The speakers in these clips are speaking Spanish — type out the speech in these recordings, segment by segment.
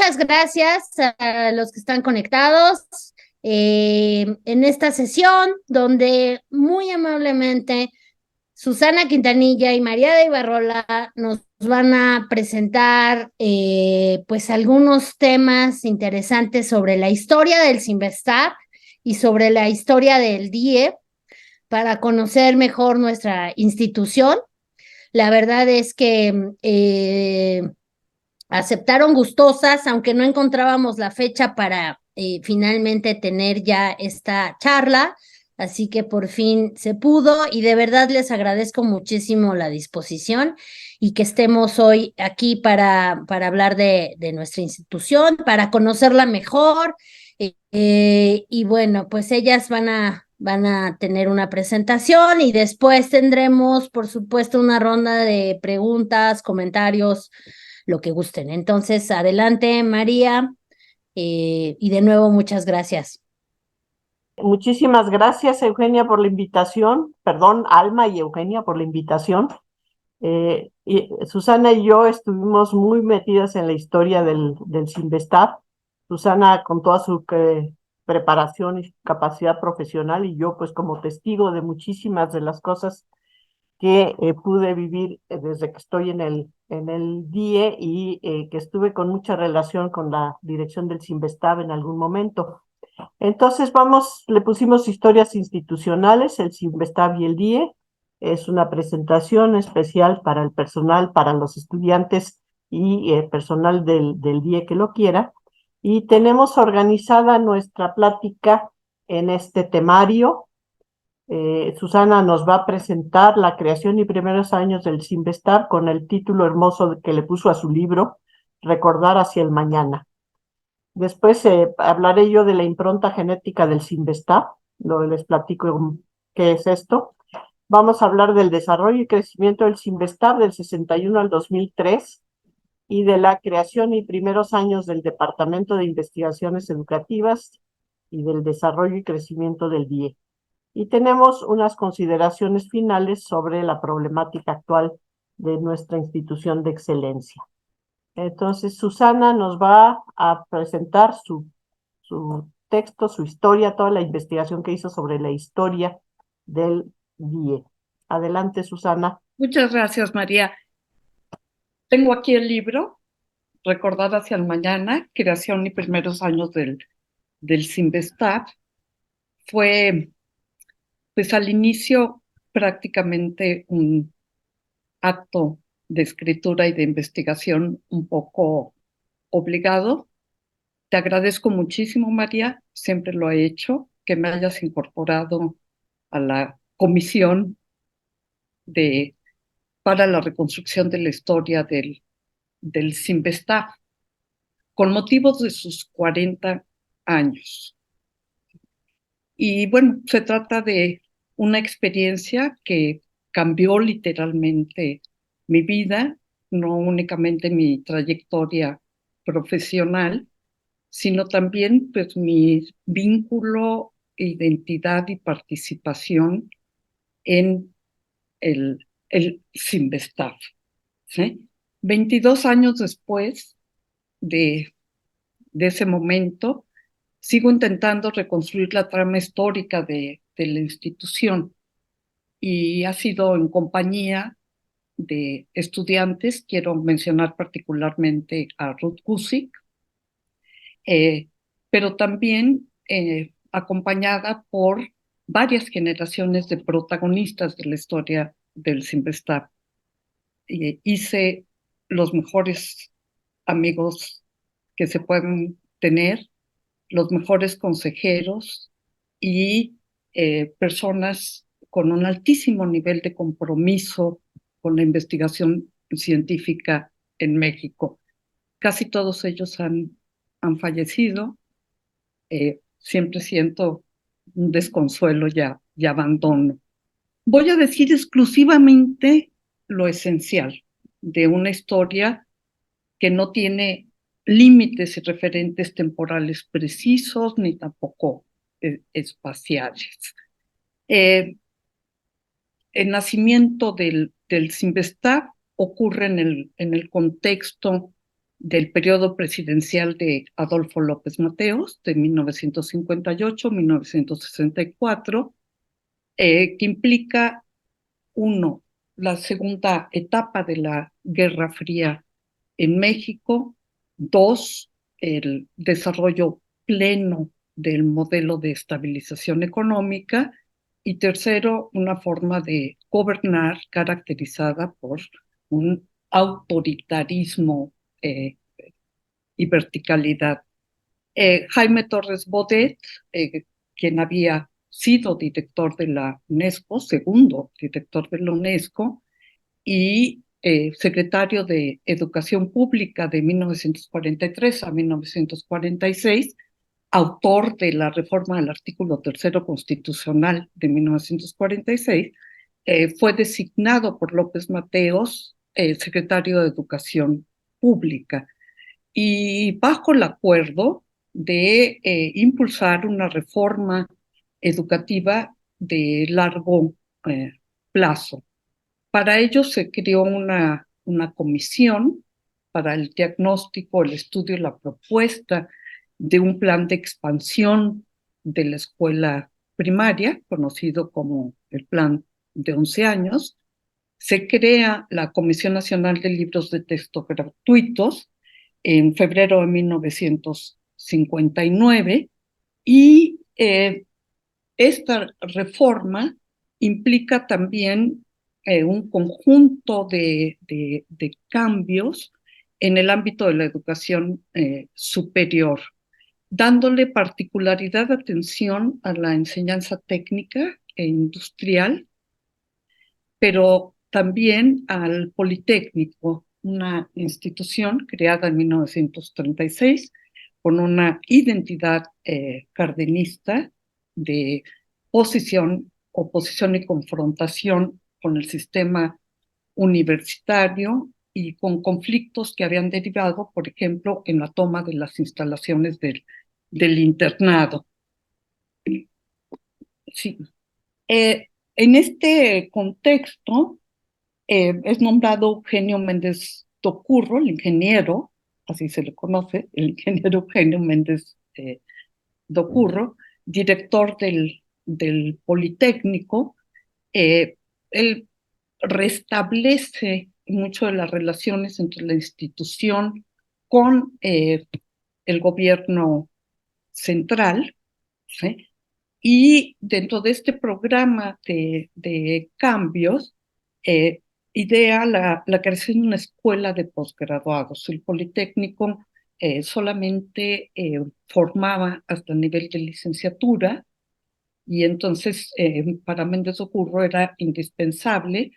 muchas gracias a los que están conectados en esta sesión donde muy amablemente Susana Quintanilla y María de Ibarrola nos van a presentar pues algunos temas interesantes sobre la historia del Sinvestab y sobre la historia del DIE para conocer mejor nuestra institución. La verdad es que aceptaron gustosas, aunque no encontrábamos la fecha para finalmente tener ya esta charla, así que por fin se pudo y de verdad les agradezco muchísimo la disposición y que estemos hoy aquí para hablar de nuestra institución, para conocerla mejor. Y bueno, pues ellas van a tener una presentación y después tendremos, por supuesto, una ronda de preguntas, comentarios, lo que gusten. Entonces, adelante, María, y de nuevo, muchas gracias. Muchísimas gracias, Eugenia, por la invitación. Perdón, Alma y Eugenia, por la invitación. Susana y yo estuvimos muy metidas en la historia del Sinvestab. Susana con toda su preparación y capacidad profesional y yo pues como testigo de muchísimas de las cosas que pude vivir desde que estoy en el DIE y que estuve con mucha relación con la dirección del Sinvestab en algún momento. Entonces le pusimos historias institucionales, el Sinvestab y el DIE. Es una presentación especial para el personal, para los estudiantes y personal del DIE que lo quiera. Y tenemos organizada nuestra plática en este temario. Susana nos va a presentar la creación y primeros años del Sinvestab con el título hermoso que le puso a su libro, Recordar hacia el mañana. Después hablaré yo de la impronta genética del Sinvestab, les platico qué es esto. Vamos a hablar del desarrollo y crecimiento del Sinvestab del 61 al 2003 y de la creación y primeros años del Departamento de Investigaciones Educativas y del desarrollo y crecimiento del DIE. Y tenemos unas consideraciones finales sobre la problemática actual de nuestra institución de excelencia. Entonces, Susana nos va a presentar su texto, su historia, toda la investigación que hizo sobre la historia del DIE. Adelante, Susana. Muchas gracias, María. Tengo aquí el libro, Recordar hacia el mañana, creación y primeros años del Sinvestab. Fue, pues al inicio, prácticamente un acto de escritura y de investigación un poco obligado. Te agradezco muchísimo, María, siempre lo he hecho, que me hayas incorporado a la comisión de, para la reconstrucción de la historia del Sinvestab, con motivos de sus 40 años. Y bueno, se trata de una experiencia que cambió literalmente mi vida, no únicamente mi trayectoria profesional, sino también pues mi vínculo, identidad y participación en el Sinvestab, ¿sí? 22 años después de, de ese momento, sigo intentando reconstruir la trama histórica de la institución y ha sido en compañía de estudiantes. Quiero mencionar particularmente a Ruth Gusick, eh, pero también acompañada por varias generaciones de protagonistas de la historia del Sinvestab. Hice los mejores amigos que se pueden tener, los mejores consejeros y personas con un altísimo nivel de compromiso con la investigación científica en México. Casi todos ellos han fallecido. Siempre siento un desconsuelo y abandono. Voy a decir exclusivamente lo esencial de una historia que no tiene límites y referentes temporales precisos ni tampoco espaciales. El nacimiento del Sinvestab ocurre en el contexto del periodo presidencial de Adolfo López Mateos, de 1958 a 1964, que implica, uno, la segunda etapa de la Guerra Fría en México; dos, el desarrollo pleno del modelo de estabilización económica; y tercero, una forma de gobernar caracterizada por un autoritarismo y verticalidad. Jaime Torres Bodet, quien había sido director de la UNESCO, segundo director de la UNESCO, y secretario de Educación Pública de 1943 a 1946, autor de la reforma del artículo tercero constitucional de 1946, fue designado por López Mateos secretario de Educación Pública, y bajo el acuerdo de impulsar una reforma educativa de largo plazo. Para ello se creó una comisión para el diagnóstico, el estudio y la propuesta de un plan de expansión de la escuela primaria, conocido como el Plan de 11 años. Se crea la Comisión Nacional de Libros de Texto Gratuitos en febrero de 1959, y esta reforma implica también un conjunto de cambios en el ámbito de la educación superior, dándole particularidad atención a la enseñanza técnica e industrial, pero también al Politécnico, una institución creada en 1936 con una identidad cardenista de oposición y confrontación con el sistema universitario, y con conflictos que habían derivado, por ejemplo, en la toma de las instalaciones del internado. Sí. En este contexto, es nombrado Eugenio Méndez Docurro, el ingeniero, así se le conoce, el ingeniero Eugenio Méndez Docurro, director del Politécnico. Él restablece mucho de las relaciones entre la institución con el gobierno central, ¿sí? Y dentro de este programa de cambios, idea la creación de una escuela de posgraduados. El Politécnico solamente formaba hasta el nivel de licenciatura, y entonces para Méndez Ocurro era indispensable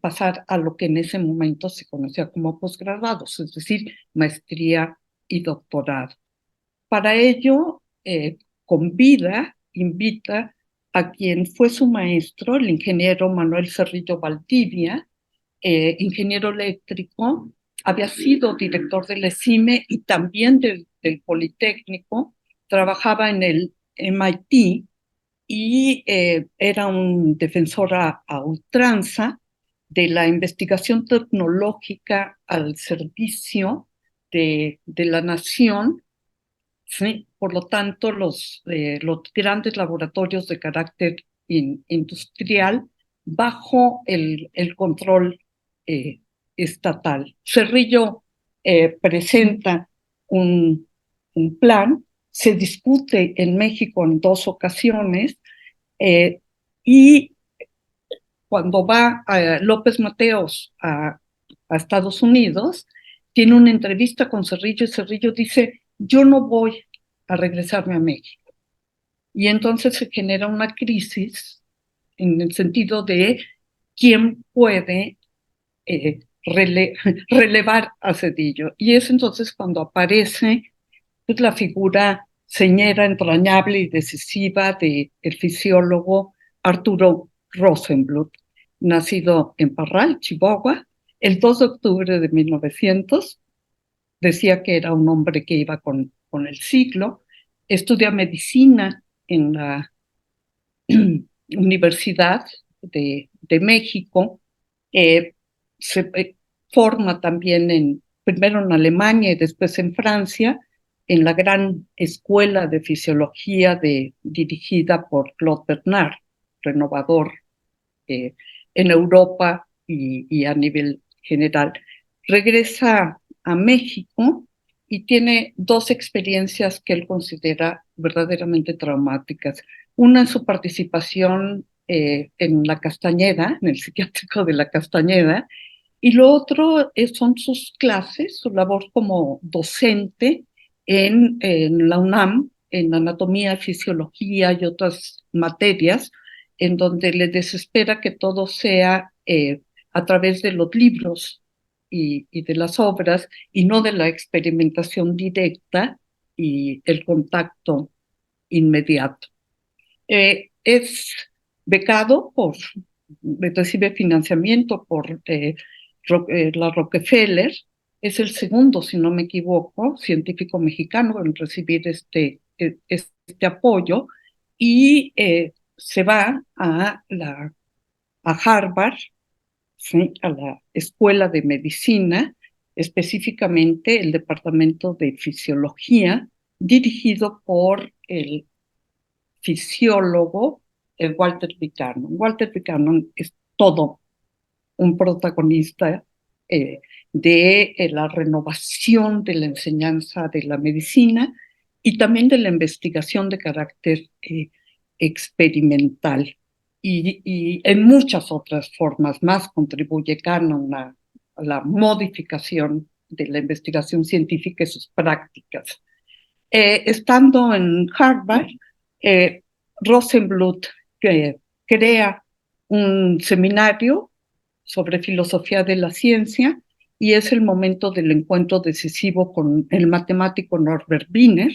pasar a lo que en ese momento se conocía como posgraduados, es decir, maestría y doctorado. Para ello, invita a quien fue su maestro, el ingeniero Manuel Cerrillo Valdivia, ingeniero eléctrico, había sido director del ESIME y también del Politécnico, trabajaba en el MIT y era un defensor a ultranza de la investigación tecnológica al servicio de la nación. ¿Sí? Por lo tanto, los grandes laboratorios de carácter industrial bajo el control estatal. Cerrillo presenta un plan, se discute en México en 2 ocasiones, y cuando va López Mateos a Estados Unidos, tiene una entrevista con Cerrillo, y Cerrillo dice: yo no voy a regresarme a México. Y entonces se genera una crisis en el sentido de quién puede relevar a Cedillo. Y es entonces cuando aparece pues, la figura señera, entrañable y decisiva del fisiólogo Arturo Rosenbluth, nacido en Parral, Chihuahua, el 2 de octubre de 1900. Decía que era un hombre que iba con el siglo. Estudia medicina en la Universidad de México. Se forma también en primero en Alemania y después en Francia, en la gran escuela de fisiología dirigida por Claude Bernard, renovador en Europa y a nivel general. Regresa a México y tiene dos experiencias que él considera verdaderamente traumáticas. Una en su participación en la Castañeda, en el psiquiátrico de la Castañeda, y lo otro son sus clases, su labor como docente en la UNAM, en anatomía, fisiología y otras materias, en donde le desespera que todo sea a través de los libros y de las obras, y no de la experimentación directa y el contacto inmediato. Es becado recibe financiamiento por la Rockefeller, es el segundo, si no me equivoco, científico mexicano en recibir este apoyo, y se va a Harvard, ¿sí?, a la Escuela de Medicina, específicamente el Departamento de Fisiología, dirigido por el fisiólogo Walter Buchanan. Walter Buchanan es todo un protagonista de la renovación de la enseñanza de la medicina y también de la investigación de carácter experimental. Y en muchas otras formas más contribuye Cannon a la modificación de la investigación científica y sus prácticas. Estando en Harvard, Rosenbluth crea un seminario sobre filosofía de la ciencia, y es el momento del encuentro decisivo con el matemático Norbert Wiener,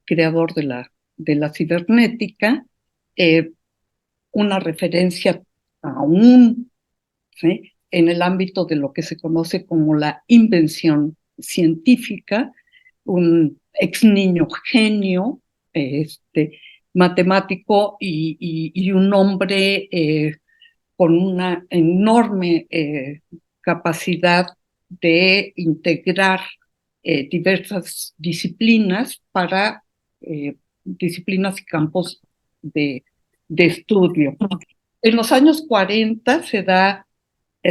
creador de la cibernética, una referencia aún, ¿sí?, en el ámbito de lo que se conoce como la invención científica, un ex niño genio, matemático y un hombre con una enorme capacidad de integrar diversas disciplinas para disciplinas y campos de estudio. En los años 40 se da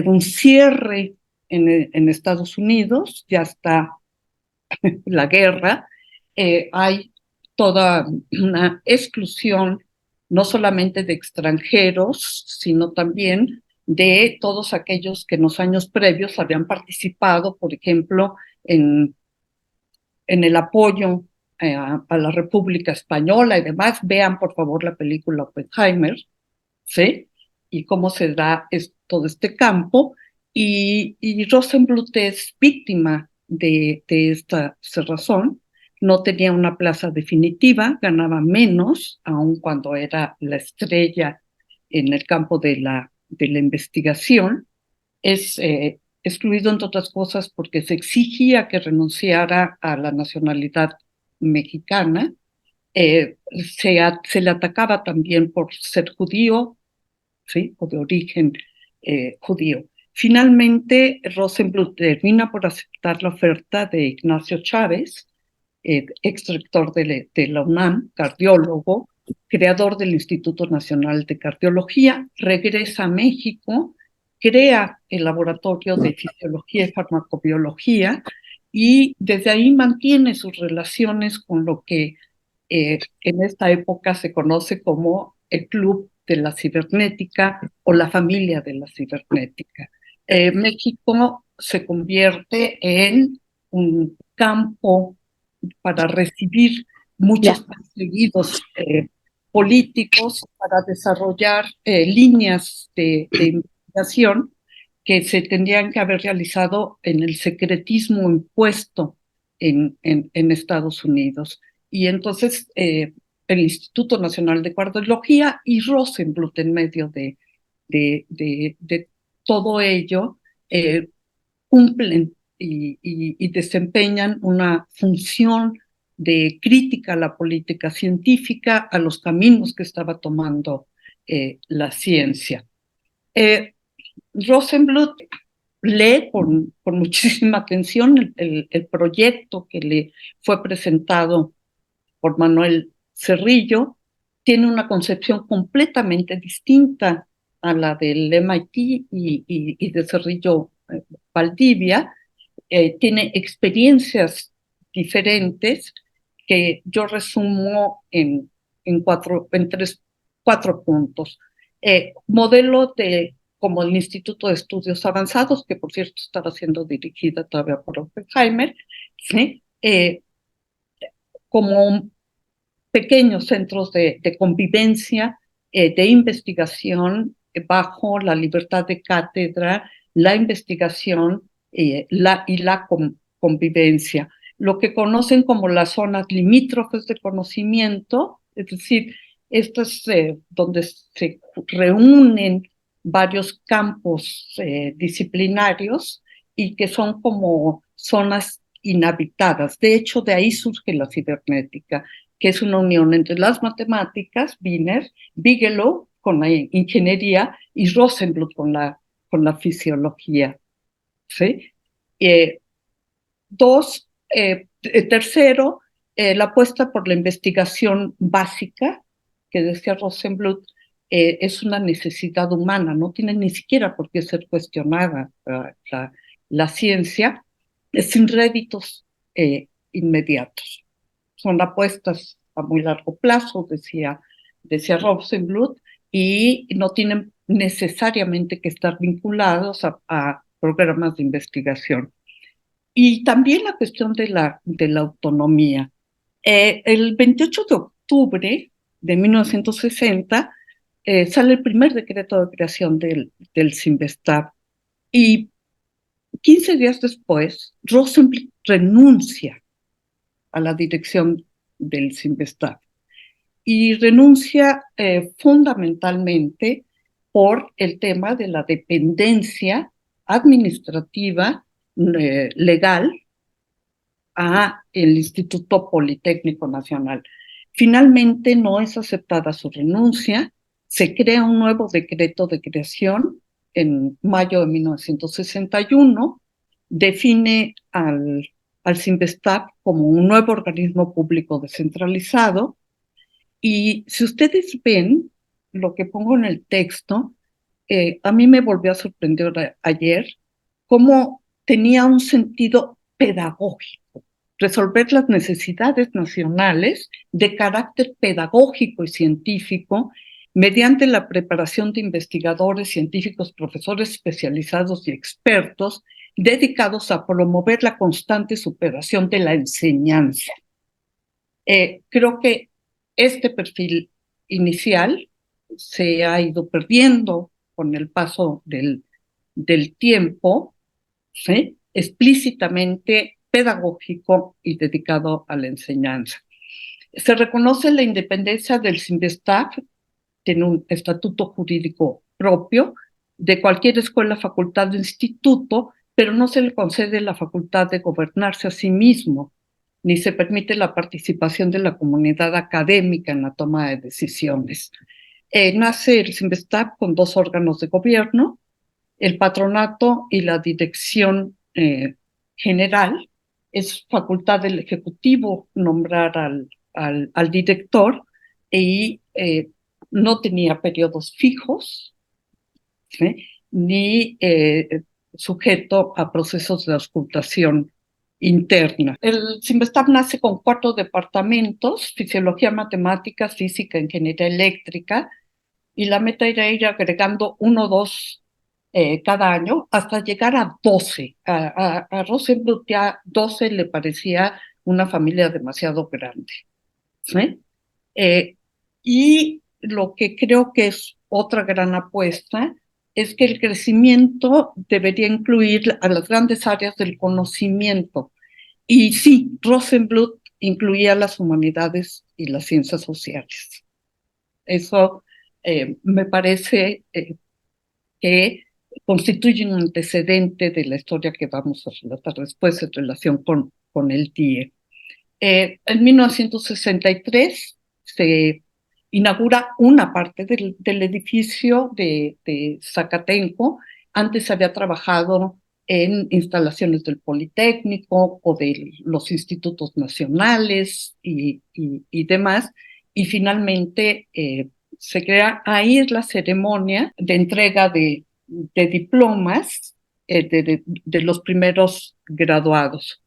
un cierre en Estados Unidos, ya está la guerra, hay toda una exclusión no solamente de extranjeros, sino también de todos aquellos que en los años previos habían participado, por ejemplo, en el apoyo a la República Española y demás. Vean, por favor, la película Oppenheimer, ¿sí?, y cómo se da todo este campo. Y Rosenbluth es víctima de esta cerrazón. No tenía una plaza definitiva, ganaba menos, aun cuando era la estrella en el campo de la investigación. Es excluido, entre otras cosas, porque se exigía que renunciara a la nacionalidad mexicana. Se le atacaba también por ser judío, ¿sí?, o de origen judío. Finalmente, Rosenbluth termina por aceptar la oferta de Ignacio Chávez, ex rector de la UNAM, cardiólogo, creador del Instituto Nacional de Cardiología. Regresa a México, crea el Laboratorio de Fisiología y Farmacobiología, y desde ahí mantiene sus relaciones con lo que en esta época se conoce como el Club de la Cibernética o la familia de la cibernética. México se convierte en un campo para recibir muchos perseguidos políticos, para desarrollar líneas de investigación que se tendrían que haber realizado en el secretismo impuesto en Estados Unidos. Y entonces el Instituto Nacional de Cardiología y Rosenbluth, en medio de todo ello, cumplen y desempeñan una función de crítica a la política científica, a los caminos que estaba tomando la ciencia. Rosenbluth lee con muchísima atención el proyecto que le fue presentado por Manuel Cerrillo. Tiene una concepción completamente distinta a la del MIT y de Cerrillo Valdivia. Tiene experiencias diferentes que yo resumo en cuatro puntos. Modelo como el Instituto de Estudios Avanzados, que por cierto estaba siendo dirigida todavía por Oppenheimer, ¿sí? Como pequeños centros de convivencia, de investigación bajo la libertad de cátedra, la investigación y la convivencia. Lo que conocen como las zonas limítrofes de conocimiento, es decir, estas donde se reúnen varios campos disciplinarios y que son como zonas inhabitadas. De hecho, de ahí surge la cibernética, que es una unión entre las matemáticas, Wiener, Bigelow con la ingeniería y Rosenbluth con la fisiología. ¿Sí? Tercero, la apuesta por la investigación básica, que decía Rosenbluth, es una necesidad humana, no tiene ni siquiera por qué ser cuestionada la ciencia, sin réditos inmediatos. Son apuestas a muy largo plazo, decía Rosenbluth, y no tienen necesariamente que estar vinculados a programas de investigación. Y también la cuestión de la autonomía. El 28 de octubre de 1960 sale el primer decreto de creación del Cinvestav, y 15 días después Rosenbluth renuncia a la dirección del Cinvestav y renuncia fundamentalmente por el tema de la dependencia administrativa legal a el Instituto Politécnico Nacional. Finalmente no es aceptada su renuncia, se crea un nuevo decreto de creación en mayo de 1961, define al Cinvestav como un nuevo organismo público descentralizado, y si ustedes ven lo que pongo en el texto, a mí me volvió a sorprender ayer cómo tenía un sentido pedagógico, resolver las necesidades nacionales de carácter pedagógico y científico mediante la preparación de investigadores, científicos, profesores especializados y expertos dedicados a promover la constante superación de la enseñanza. Creo que este perfil inicial se ha ido perdiendo con el paso del tiempo, ¿sí? Explícitamente pedagógico y dedicado a la enseñanza. Se reconoce la independencia del Cinvestav, tiene un estatuto jurídico propio de cualquier escuela, facultad o instituto, pero no se le concede la facultad de gobernarse a sí mismo, ni se permite la participación de la comunidad académica en la toma de decisiones. Nace el Cinvestav con dos órganos de gobierno, el patronato y la dirección general. Es facultad del Ejecutivo nombrar al director, y no tenía periodos fijos, ¿sí? Ni sujeto a procesos de auscultación interna. El Cinvestav nace con 4 departamentos: fisiología, matemáticas, física, ingeniería eléctrica, y la meta era ir agregando 1 o 2 cada año hasta llegar a 12. A Rosenbluth ya 12 le parecía una familia demasiado grande, ¿sí? Y lo que creo que es otra gran apuesta es que el crecimiento debería incluir a las grandes áreas del conocimiento. Y sí, Rosenbluth incluía las humanidades y las ciencias sociales. Eso me parece que constituye un antecedente de la historia que vamos a relatar después en relación con el TIE. En 1963 se inaugura una parte del edificio de Zacatenco. Antes había trabajado en instalaciones del Politécnico o de los institutos nacionales y demás. Y finalmente se crea, ahí es la ceremonia de entrega de diplomas de los primeros graduados.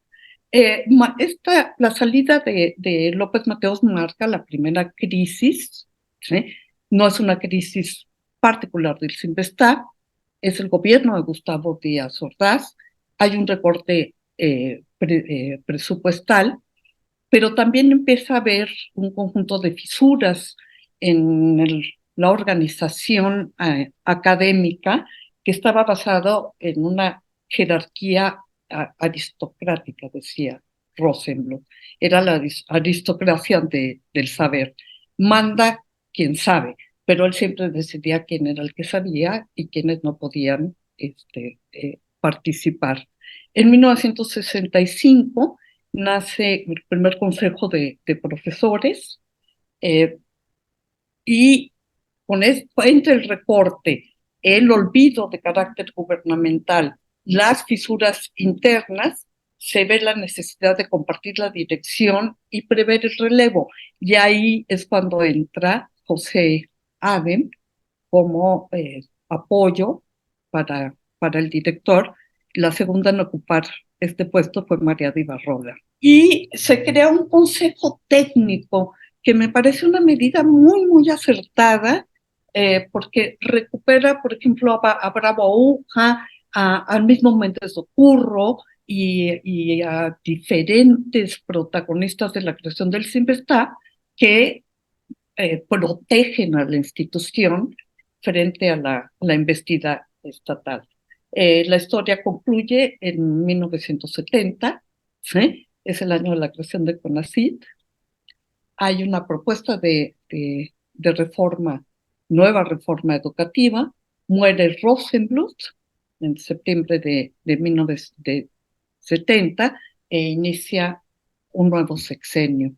La salida de López Mateos marca la primera crisis, ¿sí? No es una crisis particular del CINVESTAB, es el gobierno de Gustavo Díaz Ordaz, hay un recorte presupuestal, pero también empieza a haber un conjunto de fisuras en la organización académica que estaba basado en una jerarquía aristocrática, decía Rosenbluth. Era la aristocracia del saber. Manda quien sabe, pero él siempre decidía quién era el que sabía y quiénes no podían participar. En 1965 nace el primer consejo de profesores y entre el recorte, el olvido de carácter gubernamental, las fisuras internas, se ve la necesidad de compartir la dirección y prever el relevo. Y ahí es cuando entra José Adem como apoyo para el director. La segunda en ocupar este puesto fue María de Ibarrola. Y se crea un consejo técnico que me parece una medida muy, muy acertada, porque recupera, por ejemplo, a Bravo Aguja, al mismo Méndez de Ocurro y a diferentes protagonistas de la creación del CINVESTAB que protegen a la institución frente a la embestida estatal. La historia concluye en 1970, ¿sí? Es el año de la creación de CONACYT. Hay una propuesta de reforma, nueva reforma educativa. Muere Rosenbluth en septiembre de 1970 e inicia un nuevo sexenio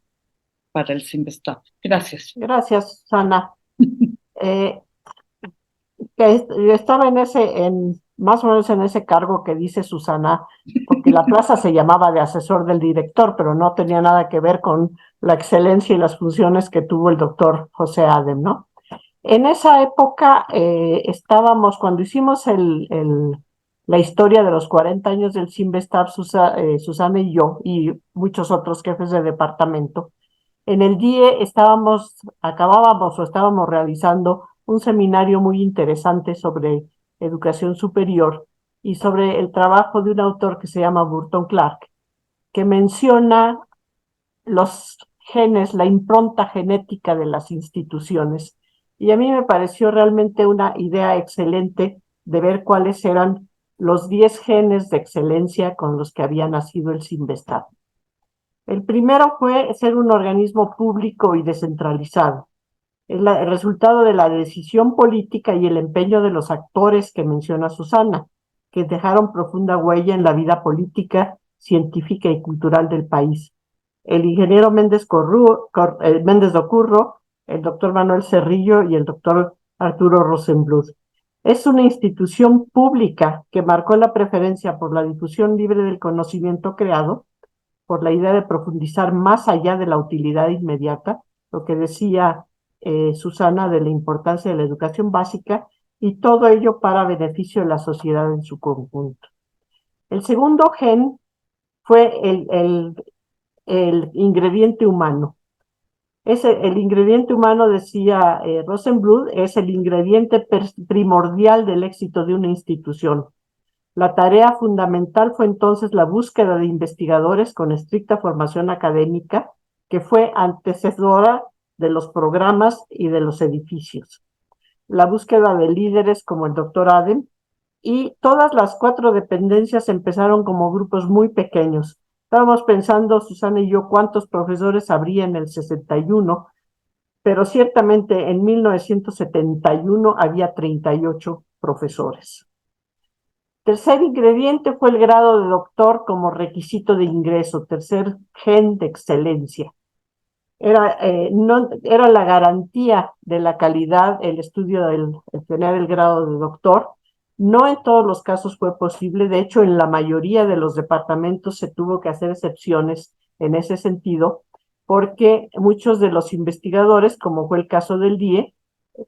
para el CINVESTAB. Gracias. Gracias, Susana. Yo estaba más o menos en ese cargo que dice Susana, porque la plaza se llamaba de asesor del director, pero no tenía nada que ver con la excelencia y las funciones que tuvo el doctor José Adem, ¿no? En esa época cuando hicimos la historia de los 40 años del CINVESTAB, Susana y yo, y muchos otros jefes de departamento, en el DIE estábamos realizando un seminario muy interesante sobre educación superior y sobre el trabajo de un autor que se llama Burton Clark, que menciona los genes, la impronta genética de las instituciones. Y a mí me pareció realmente una idea excelente de ver cuáles eran los 10 genes de excelencia con los que había nacido el CINVESTAB. El primero fue ser un organismo público y descentralizado. Es el resultado de la decisión política y el empeño de los actores que menciona Susana, que dejaron profunda huella en la vida política, científica y cultural del país. El ingeniero Méndez de Ocurro, el doctor Manuel Cerrillo y el doctor Arturo Rosenbluth. Es una institución pública que marcó la preferencia por la difusión libre del conocimiento creado, por la idea de profundizar más allá de la utilidad inmediata, lo que decía Susana de la importancia de la educación básica, y todo ello para beneficio de la sociedad en su conjunto. El segundo gen fue el ingrediente humano. El ingrediente humano, decía Rosenbluth, es el ingrediente primordial del éxito de una institución. La tarea fundamental fue entonces la búsqueda de investigadores con estricta formación académica, que fue antecesora de los programas y de los edificios. La búsqueda de líderes como el doctor Adem, y todas las 4 dependencias empezaron como grupos muy pequeños. Estábamos pensando, Susana y yo, cuántos profesores habría en el 61, pero ciertamente en 1971 había 38 profesores. Tercer ingrediente fue el grado de doctor como requisito de ingreso, tercer gen de excelencia. Era la garantía de la calidad, el estudio del tener el grado de doctor, No en todos los casos fue posible, de hecho en la mayoría de los departamentos se tuvo que hacer excepciones en ese sentido, porque muchos de los investigadores, como fue el caso del DIE,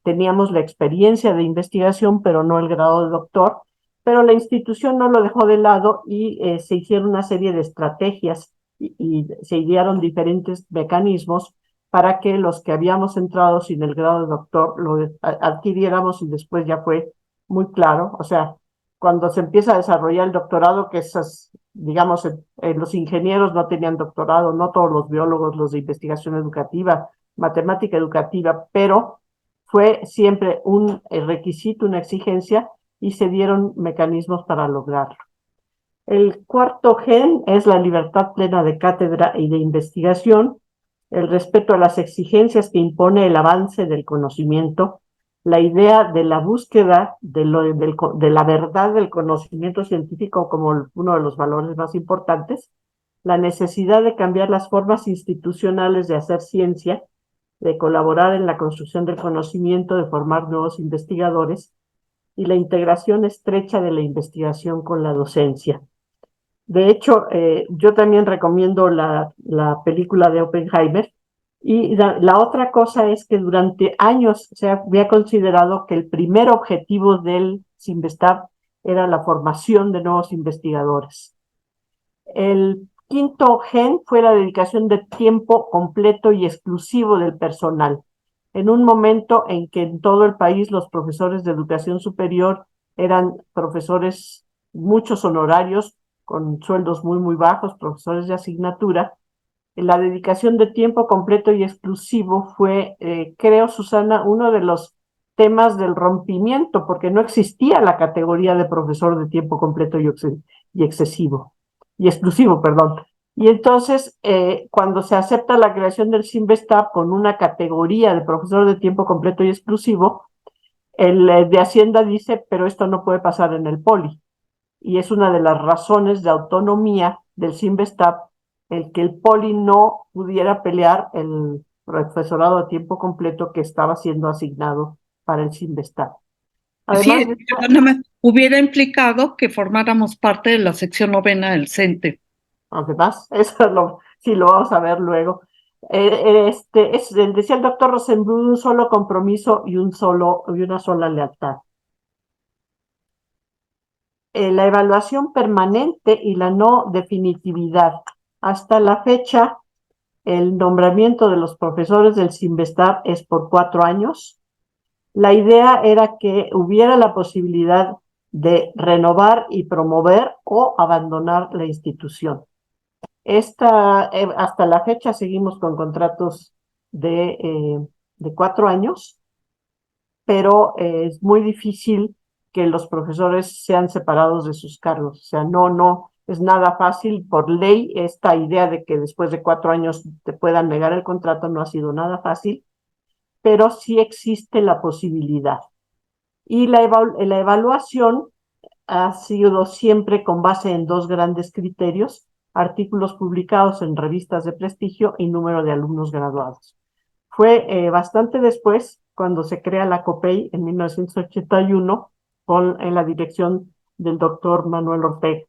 teníamos la experiencia de investigación, pero no el grado de doctor, pero la institución no lo dejó de lado y se hicieron una serie de estrategias y se idearon diferentes mecanismos para que los que habíamos entrado sin el grado de doctor lo adquiriéramos y después ya fue muy claro, o sea, cuando se empieza a desarrollar el doctorado, que esas, digamos, los ingenieros no tenían doctorado, no todos los biólogos, los de investigación educativa, matemática educativa, pero fue siempre un requisito, una exigencia, y se dieron mecanismos para lograrlo. El cuarto gen es la libertad plena de cátedra y de investigación, el respeto a las exigencias que impone el avance del conocimiento, la idea de la búsqueda de la verdad del conocimiento científico como uno de los valores más importantes, la necesidad de cambiar las formas institucionales de hacer ciencia, de colaborar en la construcción del conocimiento, de formar nuevos investigadores y la integración estrecha de la investigación con la docencia. De hecho, yo también recomiendo la película de Oppenheimer. Y la otra cosa es que durante años se había considerado que el primer objetivo del CIMBESTAB era la formación de nuevos investigadores. El quinto gen fue la dedicación de tiempo completo y exclusivo del personal. En un momento en que en todo el país los profesores de educación superior eran profesores, muchos honorarios, con sueldos muy, muy bajos, profesores de asignatura, la dedicación de tiempo completo y exclusivo fue, creo, Susana, uno de los temas del rompimiento, porque no existía la categoría de profesor de tiempo completo y excesivo, y exclusivo, perdón. Y entonces, cuando se acepta la creación del CIMBESTAB con una categoría de profesor de tiempo completo y exclusivo, el de Hacienda dice, pero esto no puede pasar en el Poli. Y es una de las razones de autonomía del CIMBESTAB el que el Poli no pudiera pelear el profesorado a tiempo completo que estaba siendo asignado para el CIMBESTAB. Además, sí, hubiera implicado que formáramos parte de la sección novena del CENTE. Además, eso sí lo vamos a ver luego. Decía el doctor Rosenblum, un solo compromiso y una sola lealtad. La evaluación permanente y la no definitividad. Hasta la fecha, el nombramiento de los profesores del CIMBESTAB es por 4 años. La idea era que hubiera la posibilidad de renovar y promover o abandonar la institución. Hasta la fecha seguimos con contratos de 4 años, pero es muy difícil que los profesores sean separados de sus cargos. O sea, no es nada fácil. Por ley, esta idea de que después de 4 años te puedan negar el contrato no ha sido nada fácil, pero sí existe la posibilidad. Y la evaluación ha sido siempre con base en 2 grandes criterios: artículos publicados en revistas de prestigio y número de alumnos graduados. Fue bastante después cuando se crea la COPEI en 1981 en la dirección del doctor Manuel Ortega.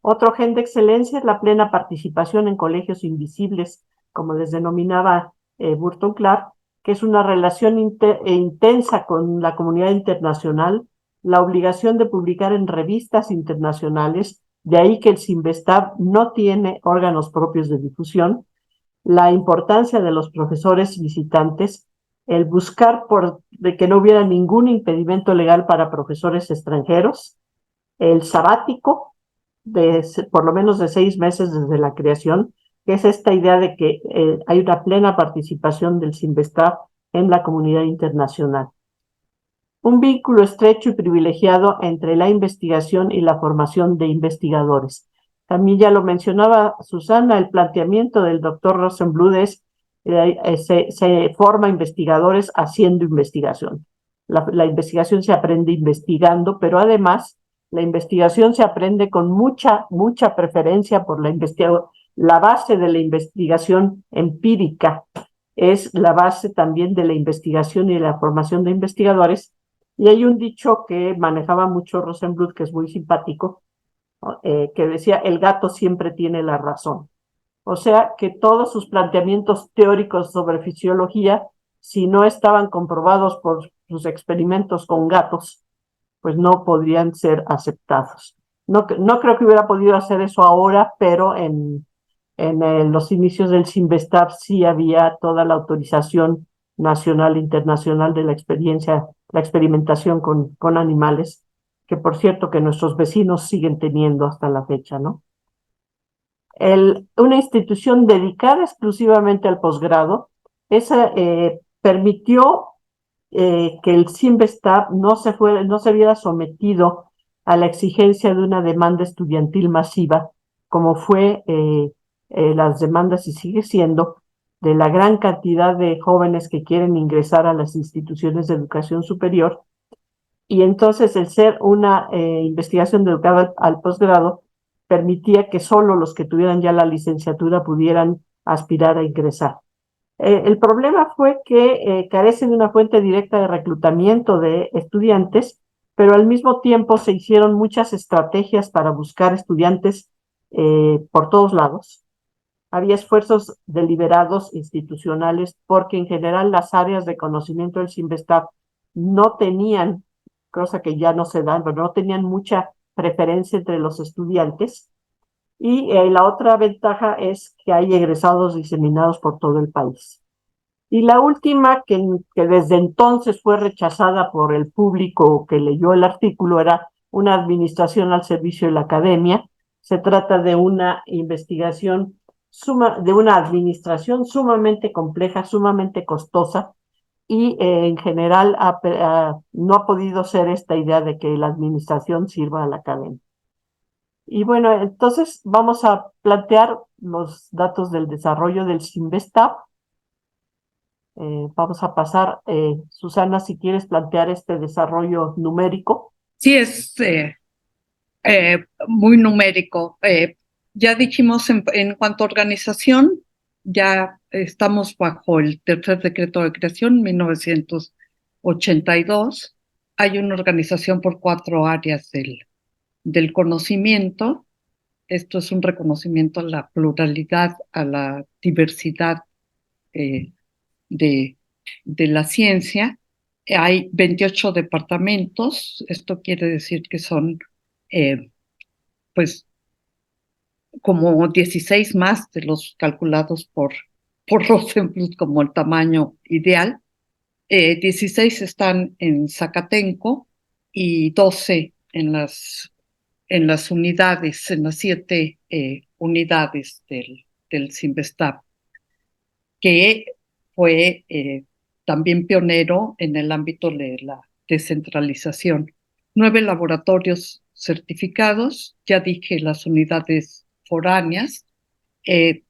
Otro gen de excelencia es la plena participación en colegios invisibles, como les denominaba Burton Clark, que es una relación intensa con la comunidad internacional, la obligación de publicar en revistas internacionales, de ahí que el CIMBESTAB no tiene órganos propios de difusión, la importancia de los profesores visitantes, el buscar de que no hubiera ningún impedimento legal para profesores extranjeros, el sabático, por lo menos de 6 meses desde la creación, que es esta idea de que hay una plena participación del CIMBESTAB en la comunidad internacional. Un vínculo estrecho y privilegiado entre la investigación y la formación de investigadores. También ya lo mencionaba Susana, el planteamiento del doctor Rosenblum es se forma investigadores haciendo investigación. La investigación se aprende investigando, pero además la investigación se aprende con mucha preferencia por la investigación. La base de la investigación empírica es la base también de la investigación y de la formación de investigadores, Y hay un dicho que manejaba mucho Rosenbluth, que es muy simpático, ¿no? Que decía, el gato siempre tiene la razón. O sea, que todos sus planteamientos teóricos sobre fisiología, si no estaban comprobados por sus experimentos con gatos, pues no podrían ser aceptados. No creo que hubiera podido hacer eso ahora, pero en los inicios del Sinvestab sí había toda la autorización nacional e internacional de la experimentación con animales, que por cierto que nuestros vecinos siguen teniendo hasta la fecha, ¿no? Una institución dedicada exclusivamente al posgrado, esa permitió que el Sinvestab no se viera sometido a la exigencia de una demanda estudiantil masiva, como fue las demandas y sigue siendo de la gran cantidad de jóvenes que quieren ingresar a las instituciones de educación superior. Y entonces el ser una investigación dedicada al posgrado permitía que solo los que tuvieran ya la licenciatura pudieran aspirar a ingresar. El problema fue que carece de una fuente directa de reclutamiento de estudiantes, pero al mismo tiempo se hicieron muchas estrategias para buscar estudiantes por todos lados. Había esfuerzos deliberados institucionales porque en general las áreas de conocimiento del Sinvestab no tenían, cosa que ya no se dan, pero no tenían mucha preferencia entre los estudiantes. Y la otra ventaja es que hay egresados diseminados por todo el país. Y la última, que desde entonces fue rechazada por el público que leyó el artículo, era una administración al servicio de la academia. Se trata de una investigación, de una administración sumamente compleja, sumamente costosa, y en general no ha podido ser esta idea de que la administración sirva a la academia. Y bueno, entonces vamos a plantear los datos del desarrollo del Sinvestab. Vamos a pasar, Susana, si quieres plantear este desarrollo numérico. Sí, es muy numérico. Ya dijimos en cuanto a organización, ya estamos bajo el tercer decreto de creación, 1982. Hay una organización por 4 áreas del conocimiento. Esto es un reconocimiento a la pluralidad, a la diversidad eh, de, de la ciencia. Hay 28 departamentos. Esto quiere decir que son pues como 16 más de los calculados por Rosenbluth como el tamaño ideal. 16 están en Zacatenco y 12 en las unidades, en las 7 unidades del Sinvestab, que fue también pionero en el ámbito de la descentralización. 9 laboratorios certificados, ya dije las unidades foráneas. En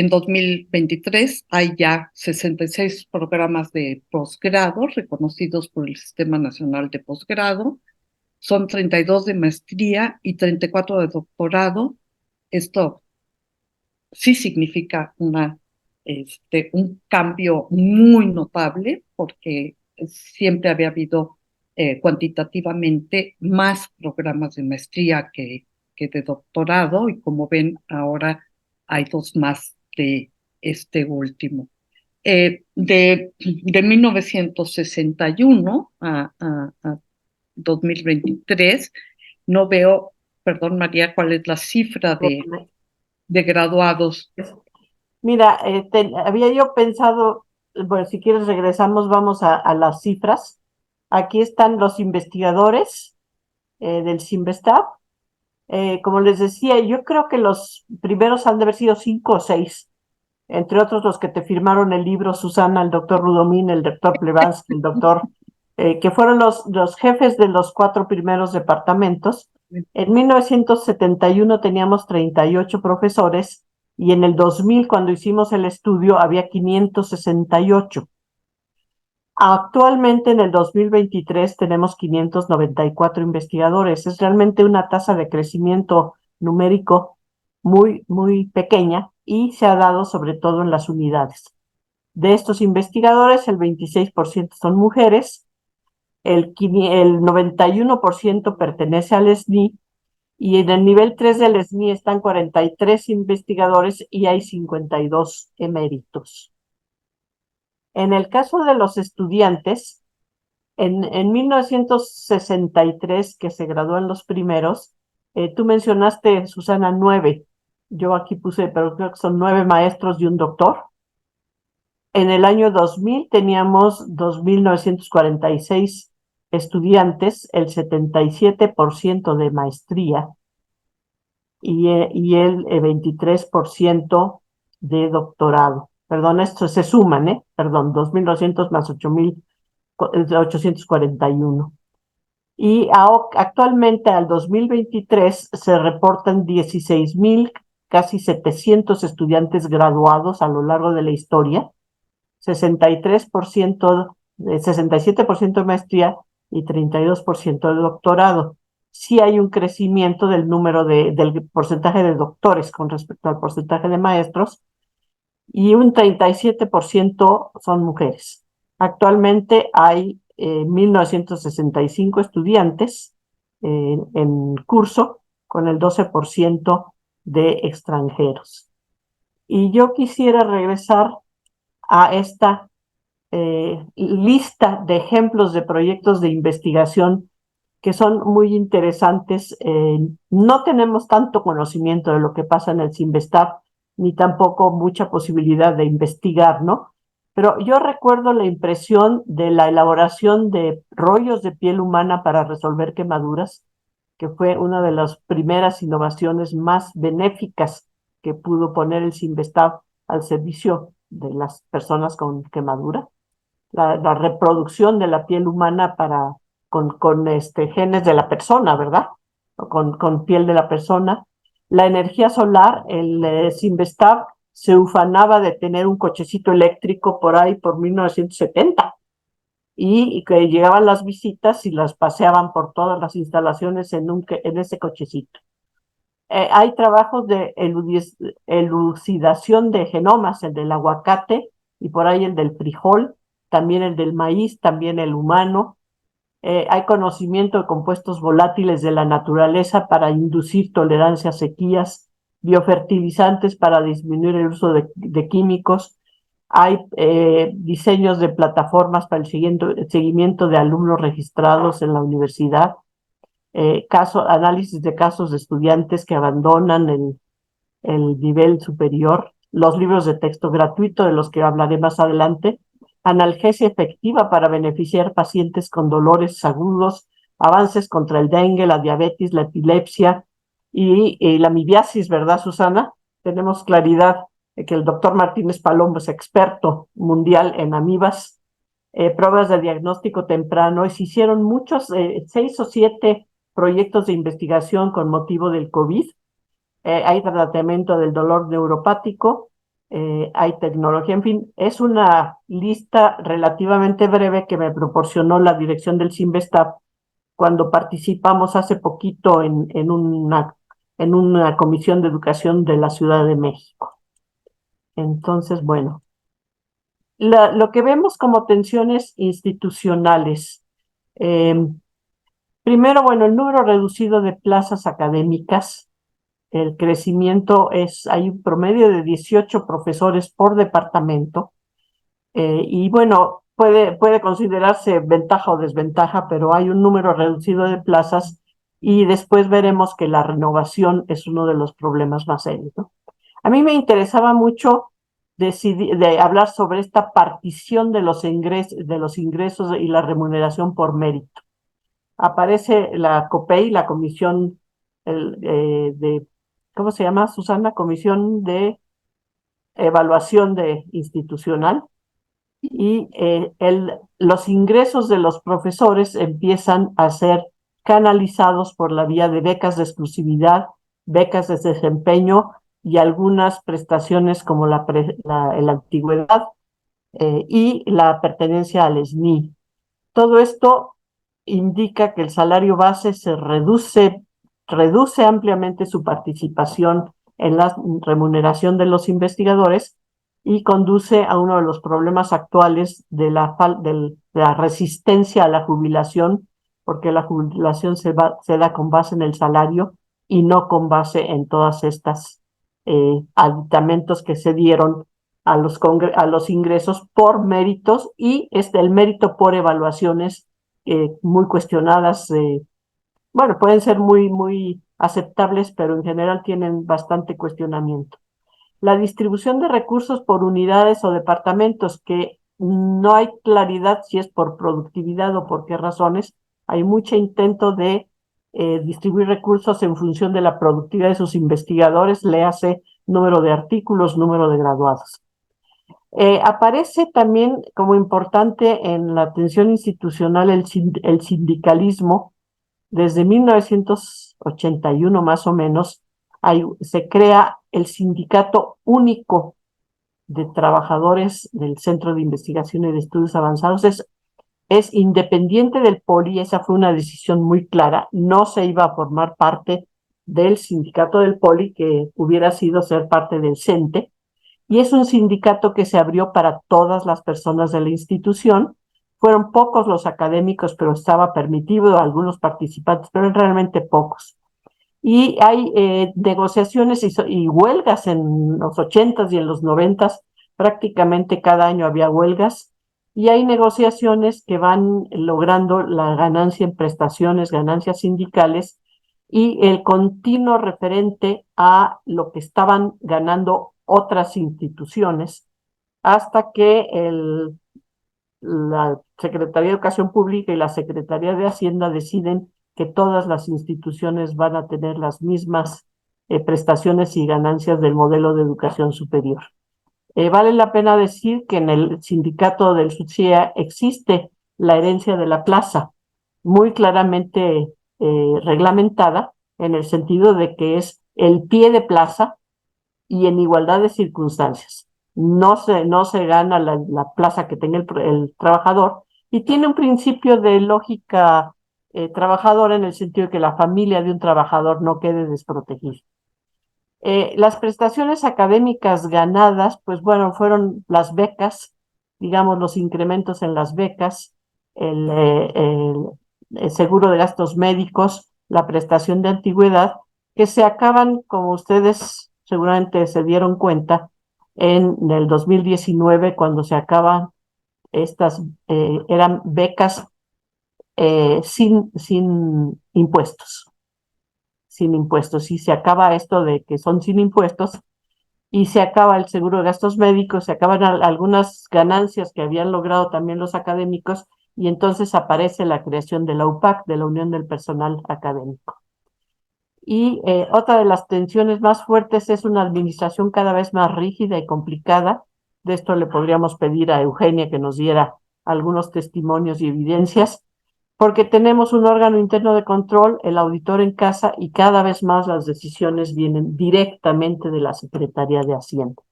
2023 hay ya 66 programas de posgrado reconocidos por el Sistema Nacional de Posgrado. Son 32 de maestría y 34 de doctorado. Esto sí significa un cambio muy notable porque siempre había habido cuantitativamente más programas de maestría que de doctorado, y como ven ahora hay 2 más de este último. De 1961 a 2023, no veo, perdón María, cuál es la cifra de graduados. Mira, había yo pensado, bueno, si quieres regresamos, vamos a las cifras. Aquí están los investigadores del Sinvestab. Como les decía, yo creo que los primeros han de haber sido 5 o 6, entre otros los que te firmaron el libro, Susana, el doctor Rudomín, el doctor Plebansky, el doctor, que fueron los jefes de los 4 primeros departamentos. En 1971 teníamos 38 profesores y en el 2000, cuando hicimos el estudio, había 568. Actualmente, en el 2023, tenemos 594 investigadores. Es realmente una tasa de crecimiento numérico muy, muy pequeña y se ha dado sobre todo en las unidades. De estos investigadores, el 26% son mujeres el 91% pertenece al SNI, y en el nivel 3 del SNI están 43 investigadores y hay 52 eméritos. En el caso de los estudiantes, en 1963, que se gradúan los primeros, tú mencionaste, Susana, 9. Yo aquí puse, pero creo que son 9 maestros y un doctor. En el año 2000 teníamos 2.946 estudiantes, el 77% de maestría y el 23% de doctorado. Perdón, esto se suman, perdón, 2.900 más 841. Y actualmente al 2023 se reportan 16.000, casi 700 estudiantes graduados a lo largo de la historia, 67% de maestría y 32% de doctorado. Sí hay un crecimiento del del porcentaje de doctores con respecto al porcentaje de maestros, y un 37% son mujeres. Actualmente hay 1.965 estudiantes en curso, con el 12% de extranjeros. Y yo quisiera regresar a esta lista de ejemplos de proyectos de investigación que son muy interesantes. No tenemos tanto conocimiento de lo que pasa en el CIMBESTAB, ni tampoco mucha posibilidad de investigar, ¿no? Pero yo recuerdo la impresión de la elaboración de rollos de piel humana para resolver quemaduras, que fue una de las primeras innovaciones más benéficas que pudo poner el CIMBESTAB al servicio de las personas con quemadura. La reproducción de la piel humana con genes de la persona, ¿verdad? Con piel de la persona. La energía solar, el CIMBESTAB se ufanaba de tener un cochecito eléctrico por ahí por 1970, y que llegaban las visitas y las paseaban por todas las instalaciones en ese cochecito. Hay trabajos de elucidación de genomas, el del aguacate y por ahí el del frijol, también el del maíz, también el humano. Hay conocimiento de compuestos volátiles de la naturaleza para inducir tolerancia a sequías, biofertilizantes para disminuir el uso de químicos. Hay diseños de plataformas para el seguimiento de alumnos registrados en la universidad. Análisis de casos de estudiantes que abandonan el nivel superior, los libros de texto gratuito de los que hablaré más adelante, analgesia efectiva para beneficiar pacientes con dolores agudos, avances contra el dengue, la diabetes, la epilepsia y la amibiasis, ¿verdad, Susana? Tenemos claridad de que el doctor Martínez Palomo es experto mundial en amibas. Pruebas de diagnóstico temprano, y se hicieron muchos, 6 o 7 proyectos de investigación con motivo del COVID. Hay tratamiento del dolor neuropático, hay tecnología, en fin, es una lista relativamente breve que me proporcionó la dirección del CIMBESTAB cuando participamos hace poquito en una comisión de educación de la Ciudad de México. Entonces, bueno, lo que vemos como tensiones institucionales. Primero, bueno, el número reducido de plazas académicas. El crecimiento hay un promedio de 18 profesores por departamento, y bueno, puede considerarse ventaja o desventaja, pero hay un número reducido de plazas, y después veremos que la renovación es uno de los problemas más serios, ¿no? A mí me interesaba mucho de hablar sobre esta partición de los ingresos y la remuneración por mérito. Aparece la COPEI, la Comisión ¿cómo se llama, Susana? Comisión de Evaluación Institucional, y los ingresos de los profesores empiezan a ser canalizados por la vía de becas de exclusividad, becas de desempeño y algunas prestaciones como la antigüedad y la pertenencia al SNI. Todo esto indica que el salario base se reduce ampliamente su participación en la remuneración de los investigadores, y conduce a uno de los problemas actuales de la resistencia a la jubilación, porque la jubilación se da con base en el salario y no con base en todas estas aditamentos que se dieron a los ingresos por méritos y el mérito por evaluaciones muy cuestionadas. Bueno, pueden ser muy aceptables, pero en general tienen bastante cuestionamiento. La distribución de recursos por unidades o departamentos, que no hay claridad si es por productividad o por qué razones. Hay mucho intento de distribuir recursos en función de la productividad de sus investigadores, léase número de artículos, número de graduados. Aparece también como importante en la atención institucional el sindicalismo. Desde 1981 más o menos, se crea el Sindicato Único de Trabajadores del Centro de Investigación y de Estudios Avanzados. Es independiente del POLI, esa fue una decisión muy clara, no se iba a formar parte del sindicato del POLI, que hubiera sido ser parte del CENTE, y es un sindicato que se abrió para todas las personas de la institución. Fueron pocos los académicos, pero estaba permitido algunos participantes, pero realmente pocos. Y hay negociaciones y huelgas en los 80s y en los 90s, prácticamente cada año había huelgas, y hay negociaciones que van logrando la ganancia en prestaciones, ganancias sindicales, y el continuo referente a lo que estaban ganando otras instituciones, hasta que la Secretaría de Educación Pública y la Secretaría de Hacienda deciden que todas las instituciones van a tener las mismas prestaciones y ganancias del modelo de educación superior. Vale la pena decir que en el sindicato del SUTSIA existe la herencia de la plaza, muy claramente reglamentada, en el sentido de que es el pie de plaza y en igualdad de circunstancias. No se gana la plaza que tenga el trabajador, y tiene un principio de lógica trabajadora, en el sentido de que la familia de un trabajador no quede desprotegida. Las prestaciones académicas ganadas, pues bueno, fueron las becas, digamos, los incrementos en las becas, el seguro de gastos médicos, la prestación de antigüedad, que se acaban, como ustedes seguramente se dieron cuenta, en el 2019, cuando se acaban eran becas sin impuestos. Sin impuestos, y se acaba esto de que son sin impuestos, y se acaba el seguro de gastos médicos, se acaban algunas ganancias que habían logrado también los académicos, y entonces aparece la creación de la UPAC, de la Unión del Personal Académico. Y otra de las tensiones más fuertes es una administración cada vez más rígida y complicada. De esto le podríamos pedir a Eugenia que nos diera algunos testimonios y evidencias, porque tenemos un órgano interno de control, el auditor en casa, y cada vez más las decisiones vienen directamente de la Secretaría de Hacienda.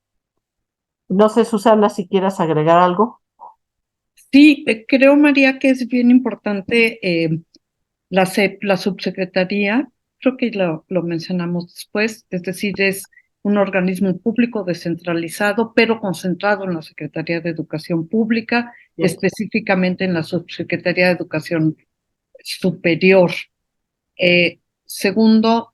No sé, Susana, si quieras agregar algo. Sí, creo, María, que es bien importante la subsecretaría, creo que lo mencionamos después, es decir, es un organismo público descentralizado, pero concentrado en la Secretaría de Educación Pública, específicamente en la Subsecretaría de Educación Superior. Segundo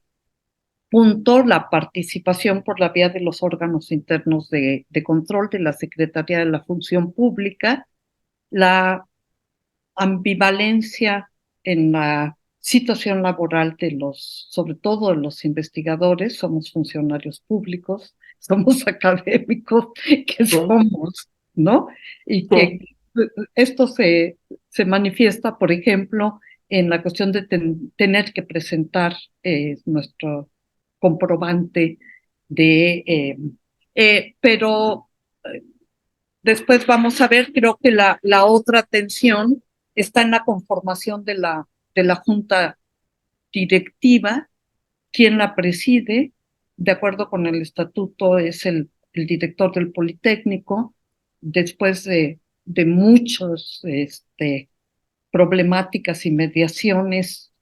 punto, la participación por la vía de los órganos internos de control de la Secretaría de la Función Pública, la ambivalencia en la situación laboral sobre todo de los investigadores. Somos funcionarios públicos, somos académicos, que somos, ¿no? Y que esto se manifiesta, por ejemplo, en la cuestión de tener que presentar nuestro comprobante pero después vamos a ver, creo que la otra tensión está en la conformación de la junta directiva. Quien la preside, de acuerdo con el estatuto, es el director del Politécnico. Después de muchas problemáticas y mediaciones,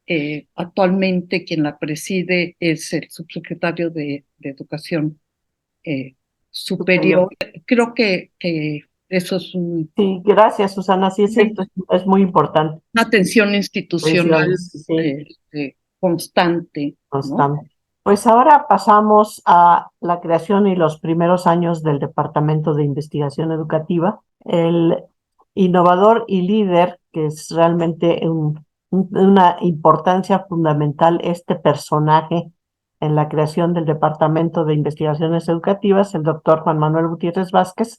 actualmente quien la preside es el subsecretario de Educación superior. Creo que eso es Sí, gracias, Susana. Sí, es cierto, es muy importante. una atención institucional Sí, constante, ¿no? constante. Pues ahora pasamos a la creación y los primeros años del Departamento de Investigación Educativa. El innovador y líder, que es realmente una importancia fundamental este personaje en la creación del Departamento de Investigaciones Educativas, el doctor Juan Manuel Gutiérrez Vázquez,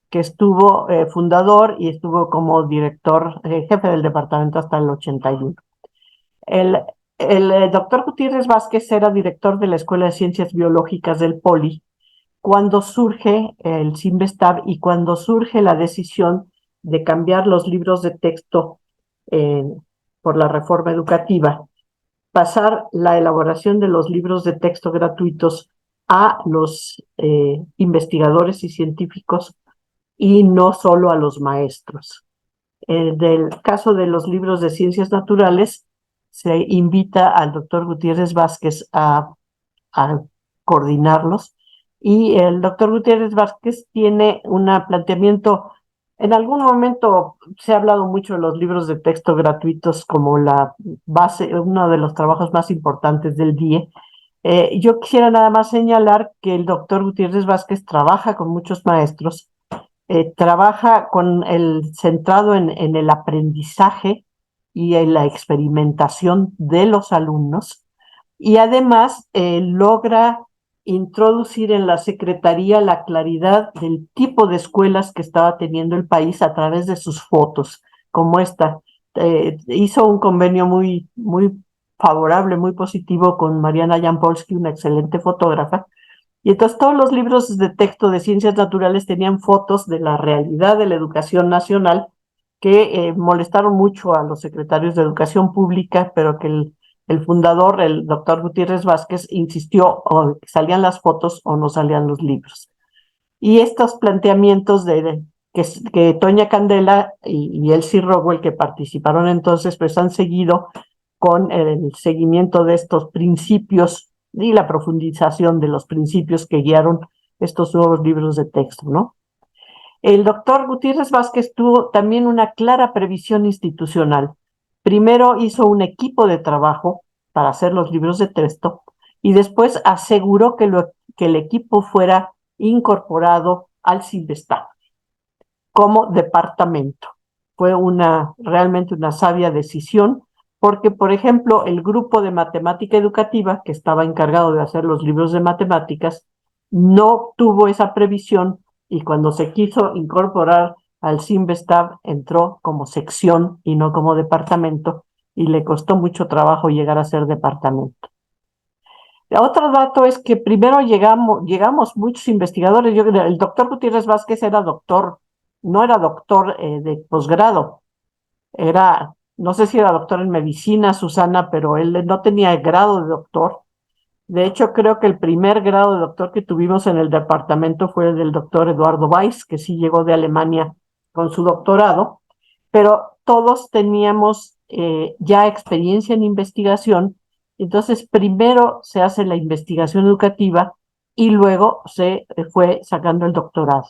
que estuvo fundador y estuvo como director, jefe del departamento hasta el 81. El doctor Gutiérrez Vázquez era director de la Escuela de Ciencias Biológicas del Poli cuando surge el CIMBESTAB y cuando surge la decisión de cambiar los libros de texto eh, por la reforma educativa, pasar la elaboración de los libros de texto gratuitos a los investigadores y científicos y no solo a los maestros. Del caso de los libros de ciencias naturales, se invita al doctor Gutiérrez Vázquez a coordinarlos y el doctor Gutiérrez Vázquez tiene un planteamiento. En algún momento se ha hablado mucho de los libros de texto gratuitos como la base, uno de los trabajos más importantes del DIE. Yo quisiera nada más señalar que el doctor Gutiérrez Vázquez trabaja con muchos maestros, trabaja centrado en el aprendizaje y en la experimentación de los alumnos y además logra introducir en la Secretaría la claridad del tipo de escuelas que estaba teniendo el país a través de sus fotos, como esta. Hizo un convenio muy favorable, muy positivo con Mariana Jampolsky, una excelente fotógrafa, y entonces todos los libros de texto de ciencias naturales tenían fotos de la realidad de la educación nacional que molestaron mucho a los secretarios de educación pública, pero que el fundador, el doctor Gutiérrez Vázquez, insistió o salían las fotos o no salían los libros. Y estos planteamientos que Toña Candela y Elsie Rowell, que participaron entonces, pues han seguido con el seguimiento de estos principios y la profundización de los principios que guiaron estos nuevos libros de texto, ¿no? El doctor Gutiérrez Vázquez tuvo también una clara previsión institucional. Primero hizo un equipo de trabajo para hacer los libros de texto y después aseguró que el equipo fuera incorporado al CIMBESTAB como departamento. Fue realmente una sabia decisión porque, por ejemplo, el grupo de matemática educativa que estaba encargado de hacer los libros de matemáticas no tuvo esa previsión y cuando se quiso incorporar al CIMBESTAB entró como sección y no como departamento y le costó mucho trabajo llegar a ser departamento. Otro dato es que primero llegamos muchos investigadores. El doctor Gutiérrez Vázquez era doctor, no era doctor de posgrado, no sé si era doctor en medicina, Susana, pero él no tenía grado de doctor. De hecho, creo que el primer grado de doctor que tuvimos en el departamento fue el del doctor Eduardo Weiss, que sí llegó de Alemania con su doctorado, pero todos teníamos ya experiencia en investigación. Entonces, primero se hace la investigación educativa y luego se fue sacando el doctorado.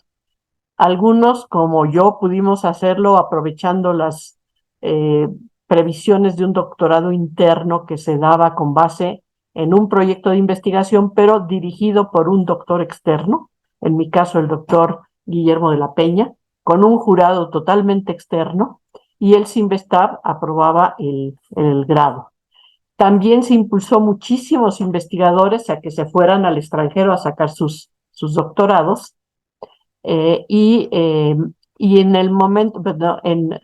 Algunos, como yo, pudimos hacerlo aprovechando las previsiones de un doctorado interno que se daba con base en un proyecto de investigación, pero dirigido por un doctor externo, en mi caso el doctor Guillermo de la Peña, con un jurado totalmente externo, y el CIMBESTAB aprobaba el grado. También se impulsó muchísimos investigadores a que se fueran al extranjero a sacar sus doctorados, y en el momento,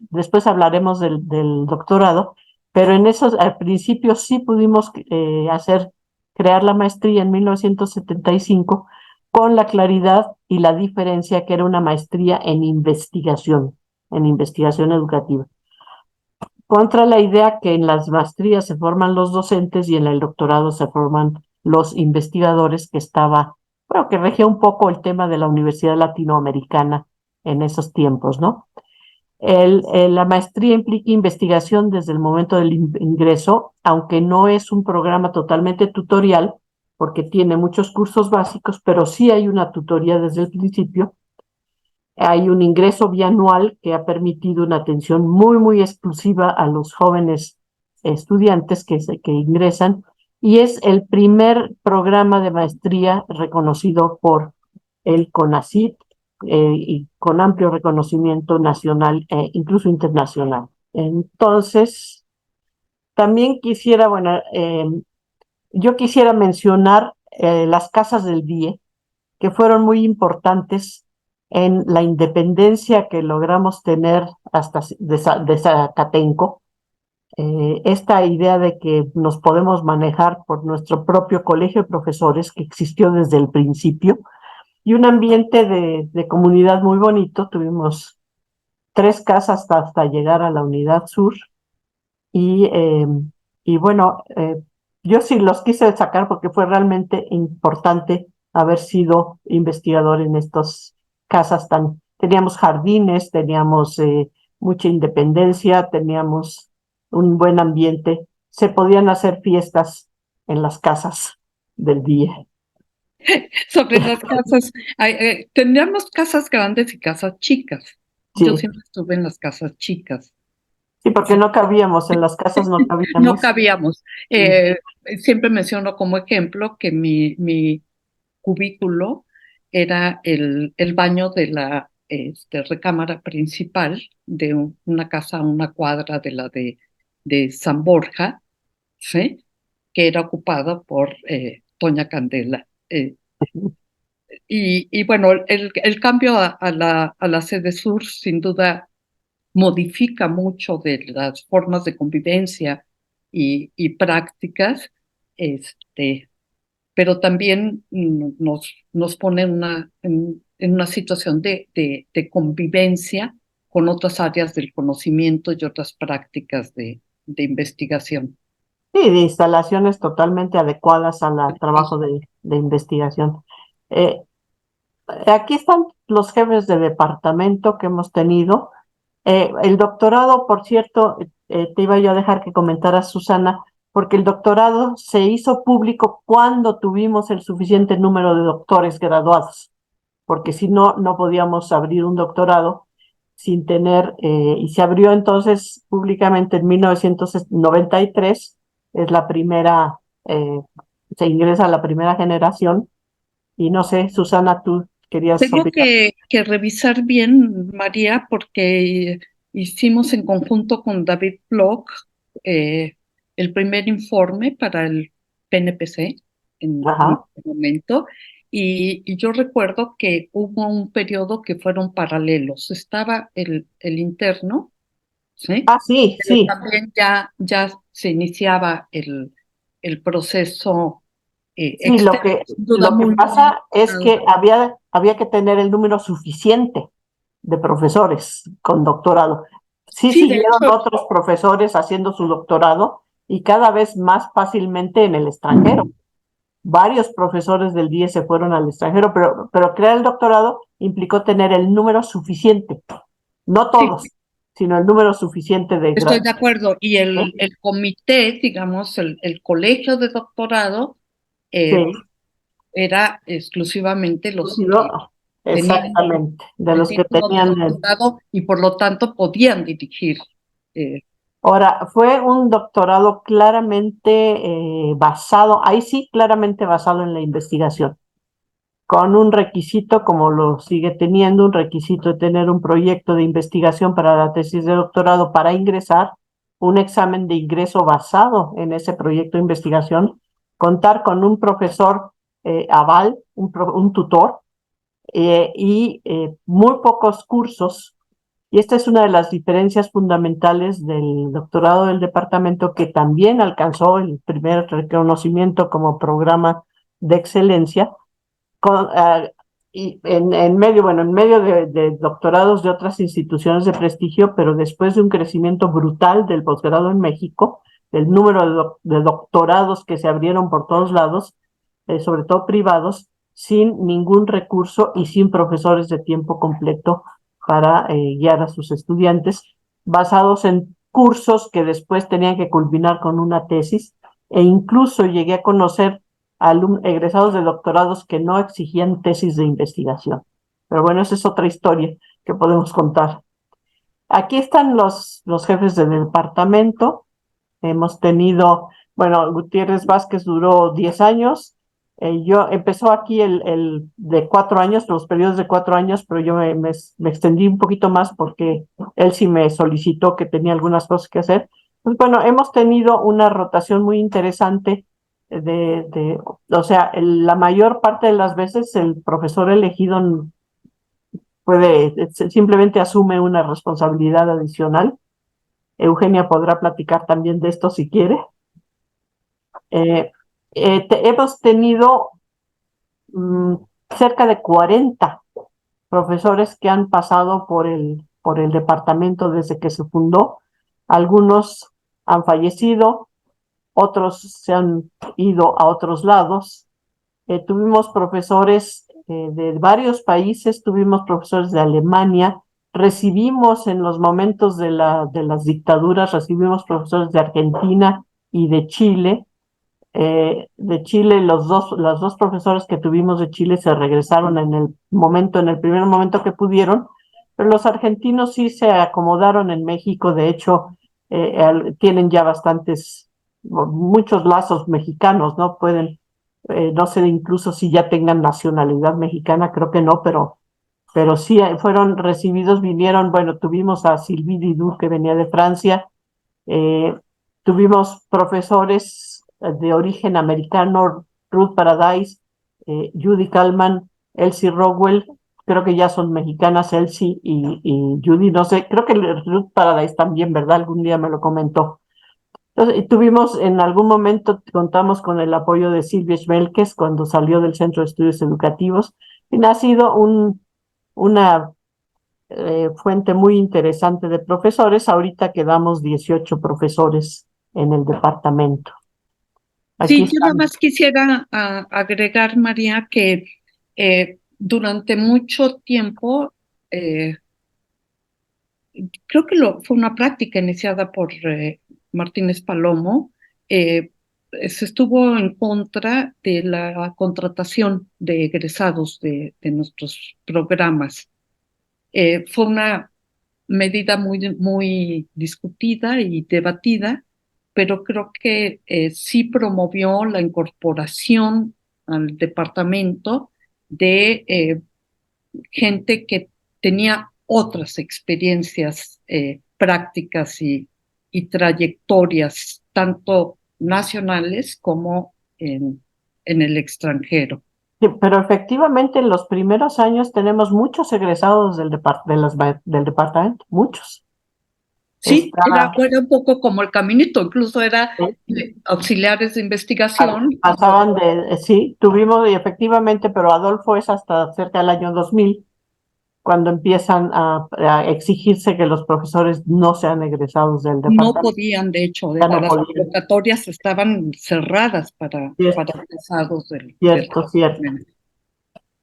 después hablaremos del doctorado, pero al principio sí pudimos crear la maestría en 1975 con la claridad y la diferencia que era una maestría en investigación educativa, contra la idea que en las maestrías se forman los docentes y en el doctorado se forman los investigadores, que regía un poco el tema de la Universidad Latinoamericana en esos tiempos, ¿no? La maestría implica investigación desde el momento del ingreso, aunque no es un programa totalmente tutorial, porque tiene muchos cursos básicos, pero sí hay una tutoría desde el principio. Hay un ingreso bianual que ha permitido una atención muy, muy exclusiva a los jóvenes estudiantes que ingresan, y es el primer programa de maestría reconocido por el CONACYT, y con amplio reconocimiento nacional e incluso internacional. Entonces, también quisiera, bueno, yo quisiera mencionar las casas del DIE, que fueron muy importantes en la independencia que logramos tener hasta de Zacatenco. Esta idea de que nos podemos manejar por nuestro propio colegio de profesores, que existió desde el principio, y un ambiente de comunidad muy bonito. Tuvimos 3 casas hasta llegar a la Unidad Sur, y, eh, y bueno, yo sí los quise sacar porque fue realmente importante haber sido investigador en estas casas tan... Teníamos jardines, teníamos mucha independencia, teníamos un buen ambiente, se podían hacer fiestas en las casas del día. Sobre las casas, teníamos casas grandes y casas chicas. Yo Sí, siempre estuve en las casas chicas. sí, porque no cabíamos, en las casas no No cabíamos. cabíamos. Sí. Siempre menciono como ejemplo que mi cubículo era el baño de la recámara principal de una casa a una cuadra de la de San Borja, ¿sí? Que era ocupada por Doña Candela. Y bueno, el cambio a la sede sur sin duda modifica mucho de las formas de convivencia y prácticas, pero también nos pone en una situación de convivencia con otras áreas del conocimiento y otras prácticas de investigación. Sí, de instalaciones totalmente adecuadas al trabajo de investigación. Eh, Aquí están los jefes de departamento que hemos tenido. El doctorado, por cierto, te iba yo a dejar que comentaras, Susana, porque el doctorado se hizo público cuando tuvimos el suficiente número de doctores graduados, porque si no, no podíamos abrir un doctorado sin tener, y se abrió entonces públicamente en 1993, es la primera, se ingresa a la primera generación, y no sé, Susana, tú querías Tengo opinar. que revisar bien, María, porque hicimos en conjunto con David Bloch eh, el primer informe para el PNPC en Ajá. ese momento, y yo recuerdo que hubo un periodo que fueron paralelos. Estaba el interno, ¿sí? Ah, sí, Pero sí. también ya se iniciaba el proceso Sí, externo, sin duda lo que muy, muy pasa es impulsado. que había que tener el número suficiente de profesores con doctorado. Sí Sí, de siguieron hecho, otros profesores haciendo su doctorado, y cada vez más fácilmente en el extranjero. Varios profesores del DIE se fueron al extranjero, pero crear el doctorado implicó tener el número suficiente, no sí, todos, sino el número suficiente de estoy de grados. acuerdo. Y el comité, digamos, el colegio de doctorado, eh, Sí, era exclusivamente los que no, tenían exactamente, de el los que título de tenían doctorado y por lo tanto podían dirigir. eh, Ahora, fue un doctorado claramente basado, ahí sí, claramente basado en la investigación, con un requisito, como lo sigue teniendo, un requisito de tener un proyecto de investigación para la tesis de doctorado para ingresar, un examen de ingreso basado en ese proyecto de investigación, contar con un profesor aval, un tutor, y muy pocos cursos. Y esta es una de las diferencias fundamentales del doctorado del departamento, que también alcanzó el primer reconocimiento como programa de excelencia, con, y en medio, bueno, en medio de doctorados de otras instituciones de prestigio, pero después de un crecimiento brutal del posgrado en México, el número de doctorados que se abrieron por todos lados, sobre todo privados, sin ningún recurso y sin profesores de tiempo completo para guiar a sus estudiantes, basados en cursos que después tenían que culminar con una tesis, e incluso llegué a conocer egresados de doctorados que no exigían tesis de investigación. Pero bueno, esa es otra historia que podemos contar. Aquí están los jefes del departamento. Hemos tenido, bueno, Gutiérrez Vázquez duró 10 años. Yo empezó aquí el de 4 años, los periodos de 4 años, pero yo me extendí un poquito más porque él sí me solicitó que tenía algunas cosas que hacer. Pues bueno, hemos tenido una rotación muy interesante o sea, la mayor parte de las veces el profesor elegido simplemente asume una responsabilidad adicional. Eugenia podrá platicar también de esto si quiere. Hemos tenido cerca de 40 profesores que han pasado por el departamento desde que se fundó. Algunos han fallecido, otros se han ido a otros lados. Tuvimos profesores de varios países, tuvimos profesores de Alemania, recibimos en los momentos de las dictaduras, recibimos profesores de Argentina y de Chile. De Chile, los dos profesores que tuvimos de Chile se regresaron en el primer momento que pudieron, pero los argentinos sí se acomodaron en México. De hecho, tienen ya muchos lazos mexicanos, ¿no? No sé incluso si ya tengan nacionalidad mexicana, creo que no, pero sí fueron recibidos, vinieron. Bueno, tuvimos a Sylvie Didou, que venía de Francia. Tuvimos profesores de origen americano, Ruth Paradise, Judy Kalman, Elsie Rowell. Creo que ya son mexicanas, Elsie y Judy, no sé, creo que Ruth Paradise también, ¿verdad? Algún día me lo comentó. Entonces, en algún momento, contamos con el apoyo de Silvia Schmelkes cuando salió del Centro de Estudios Educativos, y ha sido una fuente muy interesante de profesores. Ahorita quedamos 18 profesores en el departamento. Sí, yo nada más quisiera agregar, María, que durante mucho tiempo, creo que fue una práctica iniciada por Martínez Palomo, se estuvo en contra de la contratación de egresados de nuestros programas. Fue una medida muy discutida y debatida, pero creo que sí promovió la incorporación al departamento de gente que tenía otras experiencias prácticas y trayectorias, tanto nacionales como en el extranjero. Sí, pero efectivamente en los primeros años tenemos muchos egresados del departamento, muchos. Sí, era un poco como el caminito, incluso era auxiliares de investigación. Pasaban sí, tuvimos, y efectivamente, pero Adolfo es hasta cerca del año 2000, cuando empiezan a exigirse que los profesores no sean egresados del departamento. No podían, de hecho, las convocatorias estaban cerradas para egresados del departamento.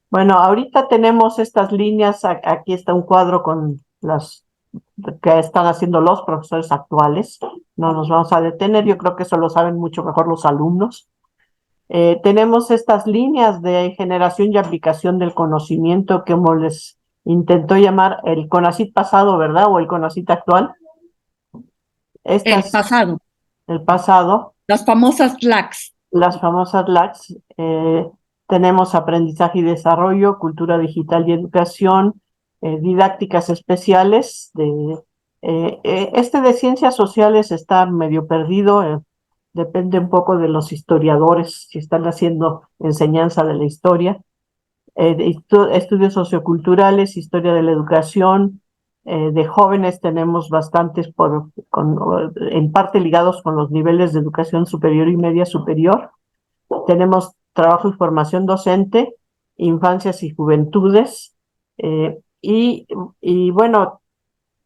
Bueno, ahorita tenemos estas líneas. Aquí está un cuadro con las que están haciendo los profesores actuales. No nos vamos a detener, yo creo que eso lo saben mucho mejor los alumnos. Tenemos estas líneas de generación y aplicación del conocimiento, que como les intentó llamar el CONACYT pasado, ¿verdad? O el CONACYT actual. El pasado. El pasado. Las famosas LACs. Las famosas LACs. Tenemos aprendizaje y desarrollo, cultura digital y educación, didácticas especiales. Este de ciencias sociales está medio perdido. Depende un poco de los historiadores, si están haciendo enseñanza de la historia. Estudios socioculturales, historia de la educación. De jóvenes tenemos bastantes, en parte ligados con los niveles de educación superior y media superior. Tenemos trabajo y formación docente, infancias y juventudes. Y bueno,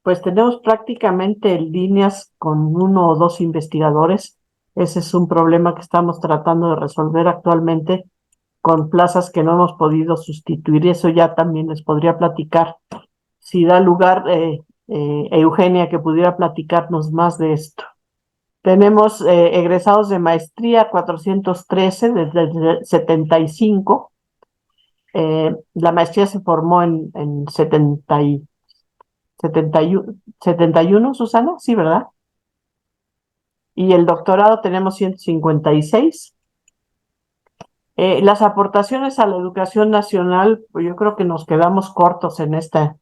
pues tenemos prácticamente líneas con 1 o 2 investigadores. Ese es un problema que estamos tratando de resolver actualmente con plazas que no hemos podido sustituir. Eso ya también les podría platicar, si da lugar Eugenia, que pudiera platicarnos más de esto. Tenemos egresados de maestría 413 desde el 75. La maestría se formó en 71, Susana, sí, ¿verdad? Y el doctorado tenemos 156. Las aportaciones a la educación nacional, pues yo creo que nos quedamos cortos en esta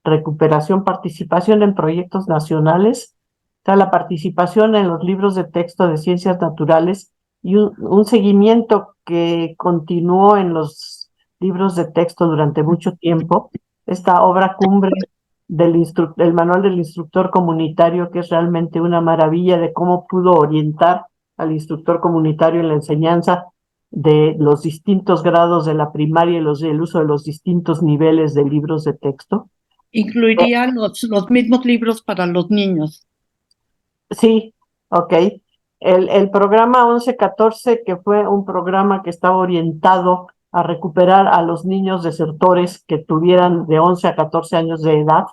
recuperación, participación en proyectos nacionales, está la participación en los libros de texto de ciencias naturales y un seguimiento que continuó en los libros de texto durante mucho tiempo, esta obra cumbre del manual del instructor comunitario, que es realmente una maravilla de cómo pudo orientar al instructor comunitario en la enseñanza de los distintos grados de la primaria y el uso de los distintos niveles de libros de texto. Incluiría los mismos libros para los niños. Sí, ok. El programa 1114, que fue un programa que estaba orientado a recuperar a los niños desertores que tuvieran de 11 a 14 años de edad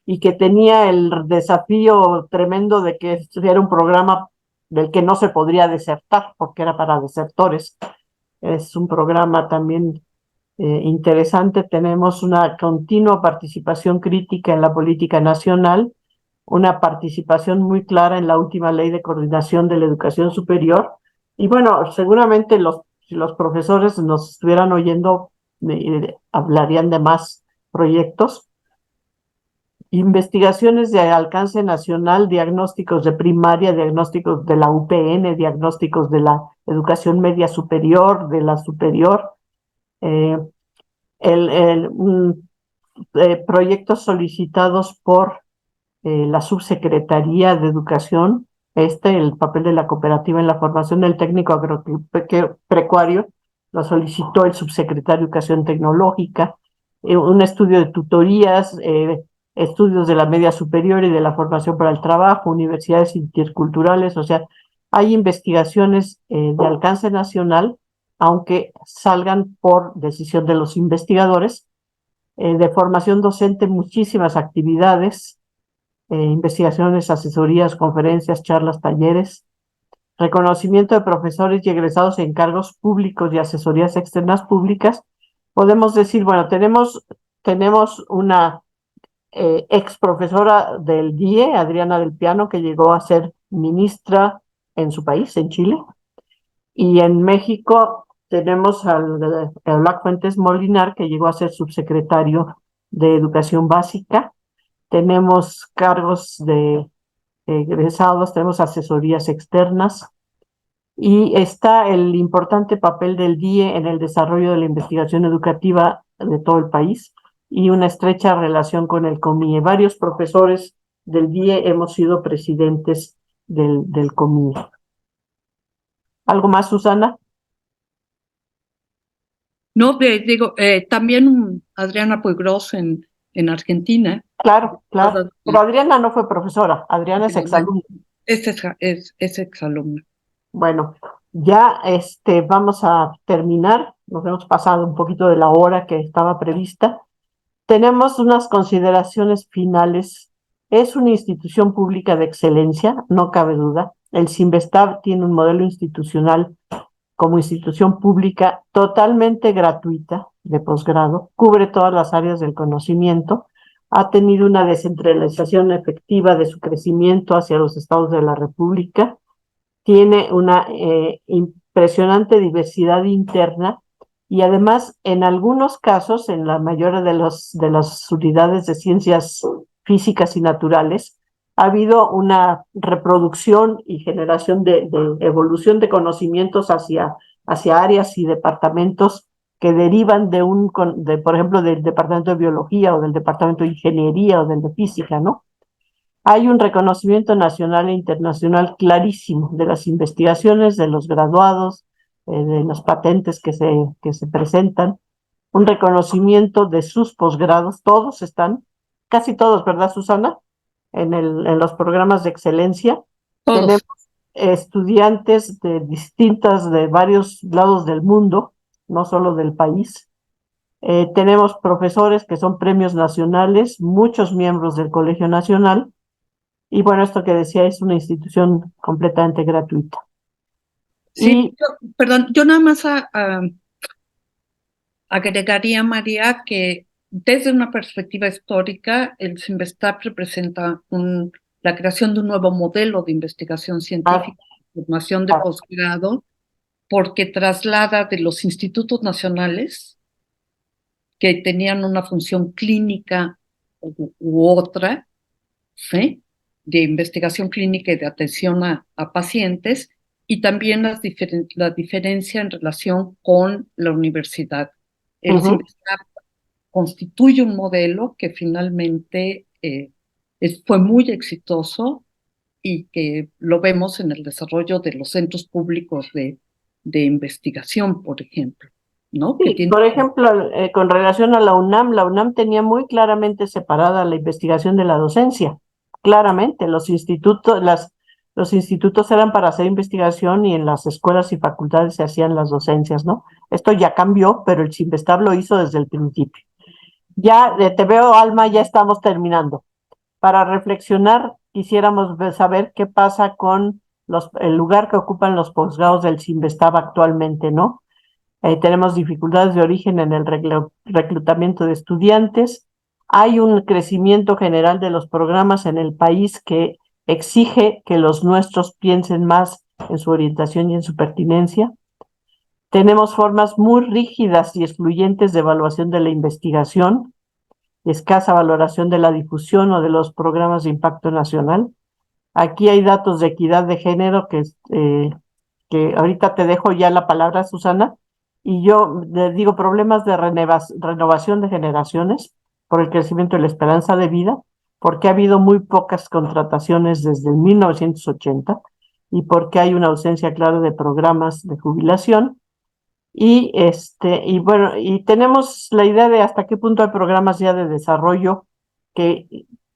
y que tenía el desafío tremendo de que era un programa del que no se podría desertar porque era para desertores. Es un programa también interesante. Tenemos una continua participación crítica en la política nacional, una participación muy clara en la última ley de coordinación de la educación superior. Y bueno, seguramente si los profesores nos estuvieran oyendo, hablarían de más proyectos. Investigaciones de alcance nacional, diagnósticos de primaria, diagnósticos de la UPN, diagnósticos de la educación media superior, de la superior, eh, proyectos solicitados por la Subsecretaría de Educación, el papel de la cooperativa en la formación del técnico agropecuario, lo solicitó el subsecretario de Educación Tecnológica, un estudio de tutorías, estudios de la media superior y de la formación para el trabajo, universidades interculturales, o sea, hay investigaciones de alcance nacional, aunque salgan por decisión de los investigadores, de formación docente, muchísimas actividades, investigaciones, asesorías, conferencias, charlas, talleres, reconocimiento de profesores y egresados en cargos públicos y asesorías externas públicas. Podemos decir, bueno, tenemos una ex profesora del DIE, Adriana del Piano, que llegó a ser ministra en su país, en Chile, y en México tenemos al Black Fuentes Molinar, que llegó a ser subsecretario de Educación Básica. Tenemos cargos de egresados, tenemos asesorías externas y está el importante papel del DIE en el desarrollo de la investigación educativa de todo el país y una estrecha relación con el COMIE. Varios profesores del DIE hemos sido presidentes del COMIE. ¿Algo más, Susana? No, digo, también Adriana Puigros en Argentina. Claro, claro. Pero Adriana no fue profesora, Adriana es exalumna. Es exalumna. Bueno, ya vamos a terminar. Nos hemos pasado un poquito de la hora que estaba prevista. Tenemos unas consideraciones finales. Es una institución pública de excelencia, no cabe duda. El Cinvestav tiene un modelo institucional como institución pública totalmente gratuita de posgrado, cubre todas las áreas del conocimiento, ha tenido una descentralización efectiva de su crecimiento hacia los estados de la República, tiene una impresionante diversidad interna y además en algunos casos, en la mayoría de las unidades de ciencias físicas y naturales, ha habido una reproducción y generación de evolución de conocimientos hacia áreas y departamentos que derivan por ejemplo, del departamento de biología o del departamento de ingeniería o del de física, ¿no? Hay un reconocimiento nacional e internacional clarísimo de las investigaciones, de los graduados, de las patentes que se presentan, un reconocimiento de sus posgrados, todos están, casi todos, ¿verdad, Susana? En los programas de excelencia. Todos. Tenemos estudiantes de varios lados del mundo, no solo del país. Tenemos profesores que son premios nacionales, muchos miembros del Colegio Nacional, Y bueno, esto que decía es una institución completamente gratuita. Sí, perdón, yo nada más agregaría, María, que desde una perspectiva histórica, el CIMBESTAB representa la creación de un nuevo modelo de investigación Ah, científica, formación de posgrado, porque traslada de los institutos nacionales, que tenían una función clínica u otra, ¿sí?, de investigación clínica y de atención a pacientes, y también la diferencia en relación con la universidad. El CIMBESTAB constituye un modelo que finalmente fue muy exitoso y que lo vemos en el desarrollo de los centros públicos de investigación, por ejemplo, ¿no? Que sí, tiene... por ejemplo, con relación a la UNAM tenía muy claramente separada la investigación de la docencia. Claramente, los institutos eran para hacer investigación y en las escuelas y facultades se hacían las docencias, ¿no? Esto ya cambió, pero el CIMBESTAB lo hizo desde el principio. Ya te veo, Alma, ya estamos terminando. Para reflexionar, quisiéramos saber qué pasa con el lugar que ocupan los posgrados del CIMBESTAB actualmente, ¿no? Tenemos dificultades de origen en el reclutamiento de estudiantes. Hay un crecimiento general de los programas en el país que exige que los nuestros piensen más en su orientación y en su pertinencia. Tenemos formas muy rígidas y excluyentes de evaluación de la investigación, escasa valoración de la difusión o de los programas de impacto nacional. Aquí hay datos de equidad de género que ahorita te dejo ya la palabra, Susana, y yo le digo problemas de renovación de generaciones por el crecimiento de la esperanza de vida, porque ha habido muy pocas contrataciones desde el 1980 y porque hay una ausencia clara de programas de jubilación. Y bueno, y tenemos la idea de hasta qué punto hay programas ya de desarrollo que,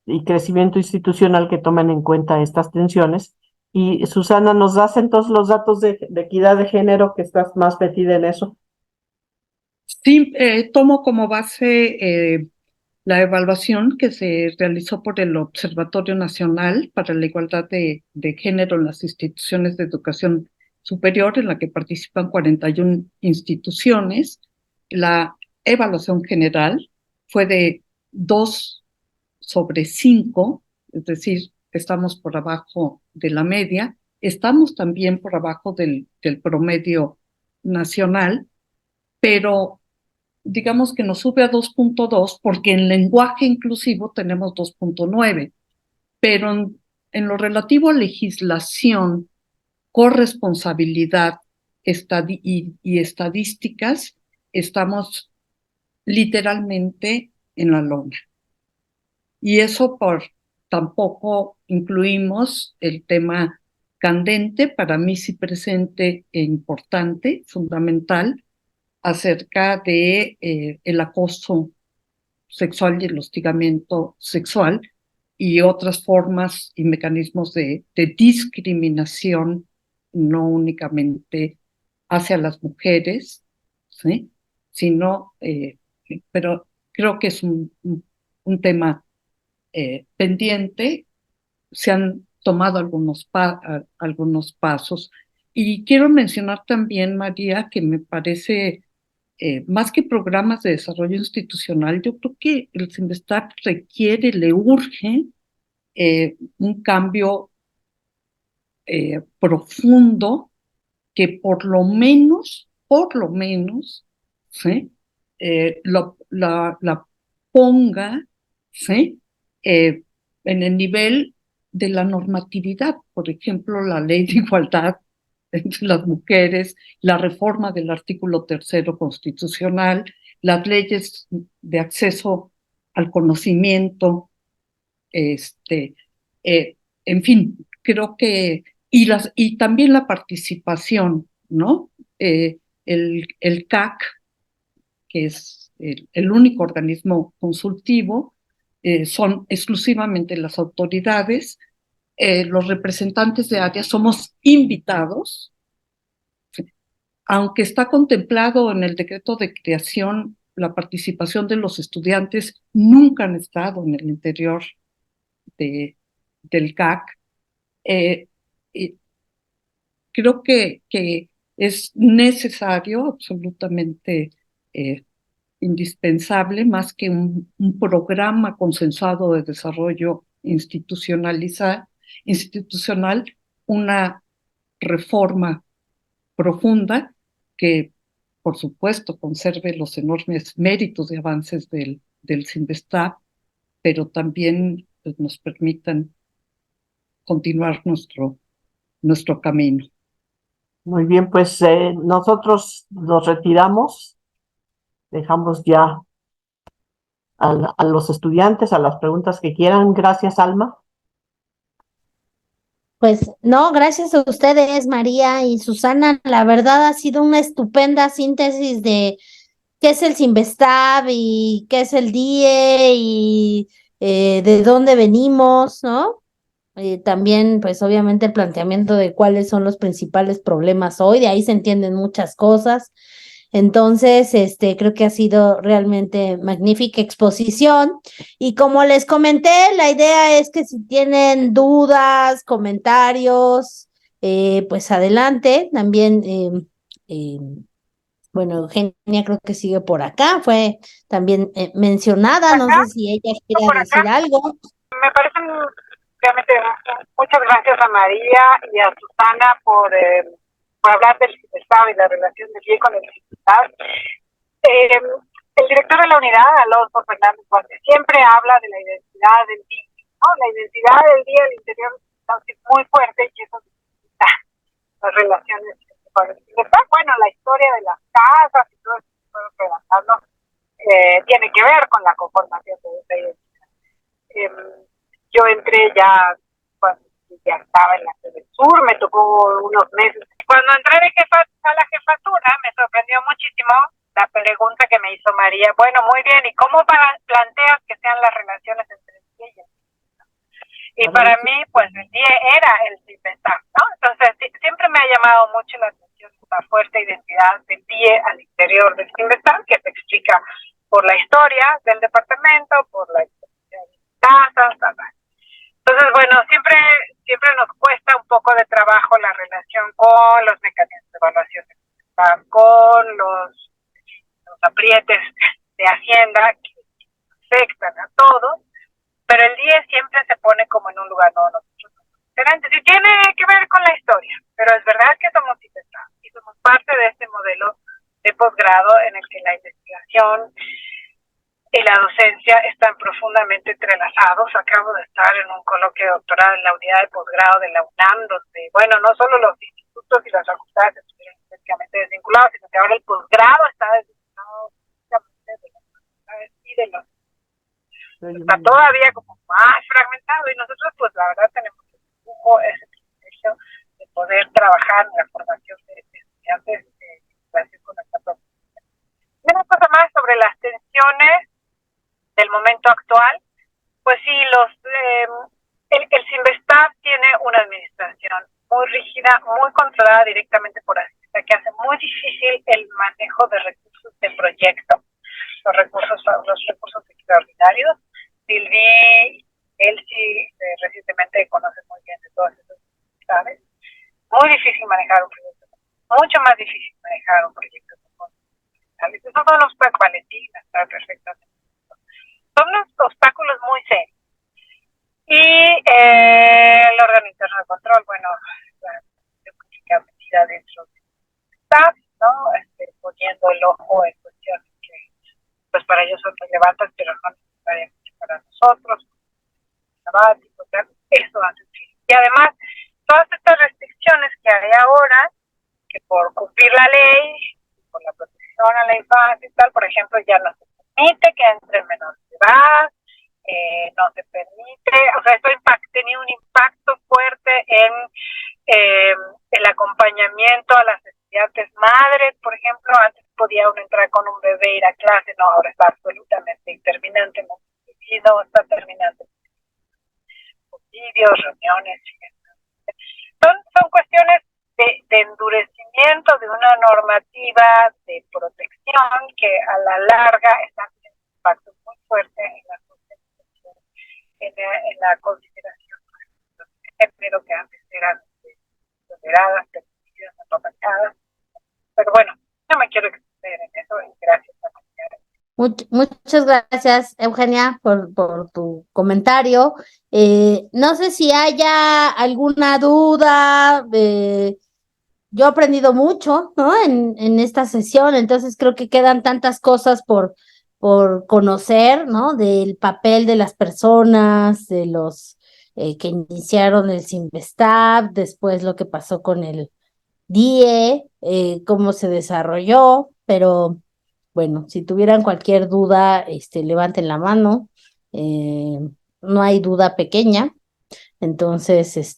y crecimiento institucional que toman en cuenta estas tensiones. Y Susana, ¿nos das entonces los datos de equidad de género, que estás más metida en eso? Sí, tomo como base la evaluación que se realizó por el Observatorio Nacional para la Igualdad de Género en las instituciones de educación superior, en la que participan 41 instituciones. La evaluación general fue de 2/5, es decir, estamos por abajo de la media, estamos también por abajo del promedio nacional, pero digamos que nos sube a 2.2 porque en lenguaje inclusivo tenemos 2.9, pero en lo relativo a legislación, corresponsabilidad y estadísticas, estamos literalmente en la lona. Y eso tampoco incluimos el tema candente, para mí sí presente e importante, fundamental, acerca de el acoso sexual y el hostigamiento sexual y otras formas y mecanismos de discriminación, no únicamente hacia las mujeres, ¿sí?, sino, pero creo que es un tema pendiente. Se han tomado algunos pasos. Y quiero mencionar también, María, que me parece, más que programas de desarrollo institucional, yo creo que el CIMBESTAB le urge un cambio profundo que por lo menos, ¿sí?, la ponga, ¿sí?, en el nivel de la normatividad. Por ejemplo, la ley de igualdad entre las mujeres, la reforma del artículo 3º constitucional, las leyes de acceso al conocimiento, este, en fin, creo que, y también la participación, ¿no? El CAC, que es el único organismo consultivo, son exclusivamente las autoridades. Los representantes de área somos invitados, aunque está contemplado en el decreto de creación la participación de los estudiantes, nunca han estado en el interior de del GAC. Y creo que es necesario, absolutamente indispensable, más que un programa consensuado de desarrollo institucional, una reforma profunda que, por supuesto, conserve los enormes méritos y avances del Cinvestav, pero también pues, nos permitan continuar nuestro camino. Muy bien, pues nosotros nos retiramos, dejamos ya a los estudiantes a las preguntas que quieran. Gracias, Alma. Pues no, gracias a ustedes, María y Susana. La verdad ha sido una estupenda síntesis de qué es el Cinvestav y qué es el DIE y de dónde venimos, ¿no? También, pues obviamente el planteamiento de cuáles son los principales problemas hoy, de ahí se entienden muchas cosas. Entonces, creo que ha sido realmente magnífica exposición. Y como les comenté, la idea es que si tienen dudas, comentarios, pues adelante. También, eh, bueno, Eugenia creo que sigue por acá, fue también mencionada, no Acá, sé si ella quiera por acá, decir algo. me parecen realmente muchas gracias a María y a Susana por hablar del CIPESTAB y la relación del DIE con el CIPESTAB. El director de la unidad, Alonso Fernández Vázquez, siempre habla de la identidad del DIE, ¿no? La identidad del DIE al interior es muy fuerte y eso necesita las relaciones con el CIPESTAB. Bueno, la historia de las casas y todo eso que fueron redactando tiene que ver con la conformación de esa identidad. Yo entré ya cuando ya estaba en la del sur, me tocó unos meses. Cuando entré a la jefatura, me sorprendió muchísimo la pregunta que me hizo María. Bueno, muy bien, ¿y cómo planteas que sean las relaciones entre ellas? Y para mí, pues el DIE era el CIPESTAB, ¿no? Entonces, siempre me ha llamado mucho la atención la fuerte identidad del DIE al interior del CIPESTAB, que se explica por la historia del departamento, por la historia de casas, tal. Entonces, bueno, siempre nos cuesta un poco de trabajo la relación con los mecanismos de evaluación, con los aprietes de Hacienda que afectan a todos, pero el DIE siempre se pone como en un lugar, no, nosotros somos diferentes, y tiene que ver con la historia, pero es verdad que somos infectados y somos parte de este modelo de posgrado en el que la investigación y la docencia están profundamente entrelazados. Acabo de estar en un coloquio de doctorado en la unidad de posgrado de la UNAM, donde, bueno, no solo los institutos y las facultades estuvieron prácticamente desvinculados, sino que ahora el posgrado está desvinculado de las facultades y de los... Está todavía como más fragmentado y nosotros, pues, la verdad tenemos ese privilegio de poder trabajar en la formación de estudiantes en relación con esta profesión. Una cosa más sobre las tensiones del momento actual, pues sí, el Cinvestav tiene una administración muy rígida, muy controlada directamente por Hacienda, que hace muy difícil el manejo de recursos de proyecto, los recursos extraordinarios. Silvi, Elsie, recientemente conoce muy bien de todas esas actividades. Muy difícil manejar un proyecto, mucho más difícil manejar un proyecto con esos son los Valentina, está perfectamente. Son unos obstáculos muy serios. Y el órgano interno de control, bueno, la medida dentro del staff, ¿no? Poniendo el ojo en cuestiones que, pues para ellos son relevantes, pero no necesariamente para nosotros, sabático, eso hace. Y además, todas estas restricciones que hay ahora, que por cumplir la ley, por la protección a la infancia y tal, por ejemplo, ya no se permite que entren menores de edad, no se permite, o sea, esto tenía un impacto fuerte en el acompañamiento a las estudiantes madres, por ejemplo. Antes podía uno entrar con un bebé e ir a clase, no, ahora está absolutamente interminantemente prohibido, está terminante vídeos, reuniones. Son cuestiones de endurecimiento de una normativa de protección que a la larga está teniendo un impacto muy fuerte en la consideración género que antes eran toleradas, permitidas, acompañadas. Pero bueno, no me quiero extender en eso y gracias a Muchas gracias, Eugenia, por tu comentario. No sé si haya alguna duda. Yo he aprendido mucho, ¿no? En esta sesión, entonces creo que quedan tantas cosas por conocer, ¿no? Del papel de las personas, de los que iniciaron el Sinvestab, después lo que pasó con el DIE, cómo se desarrolló, pero bueno, si tuvieran cualquier duda, levanten la mano. Eh, no hay duda pequeña. Entonces,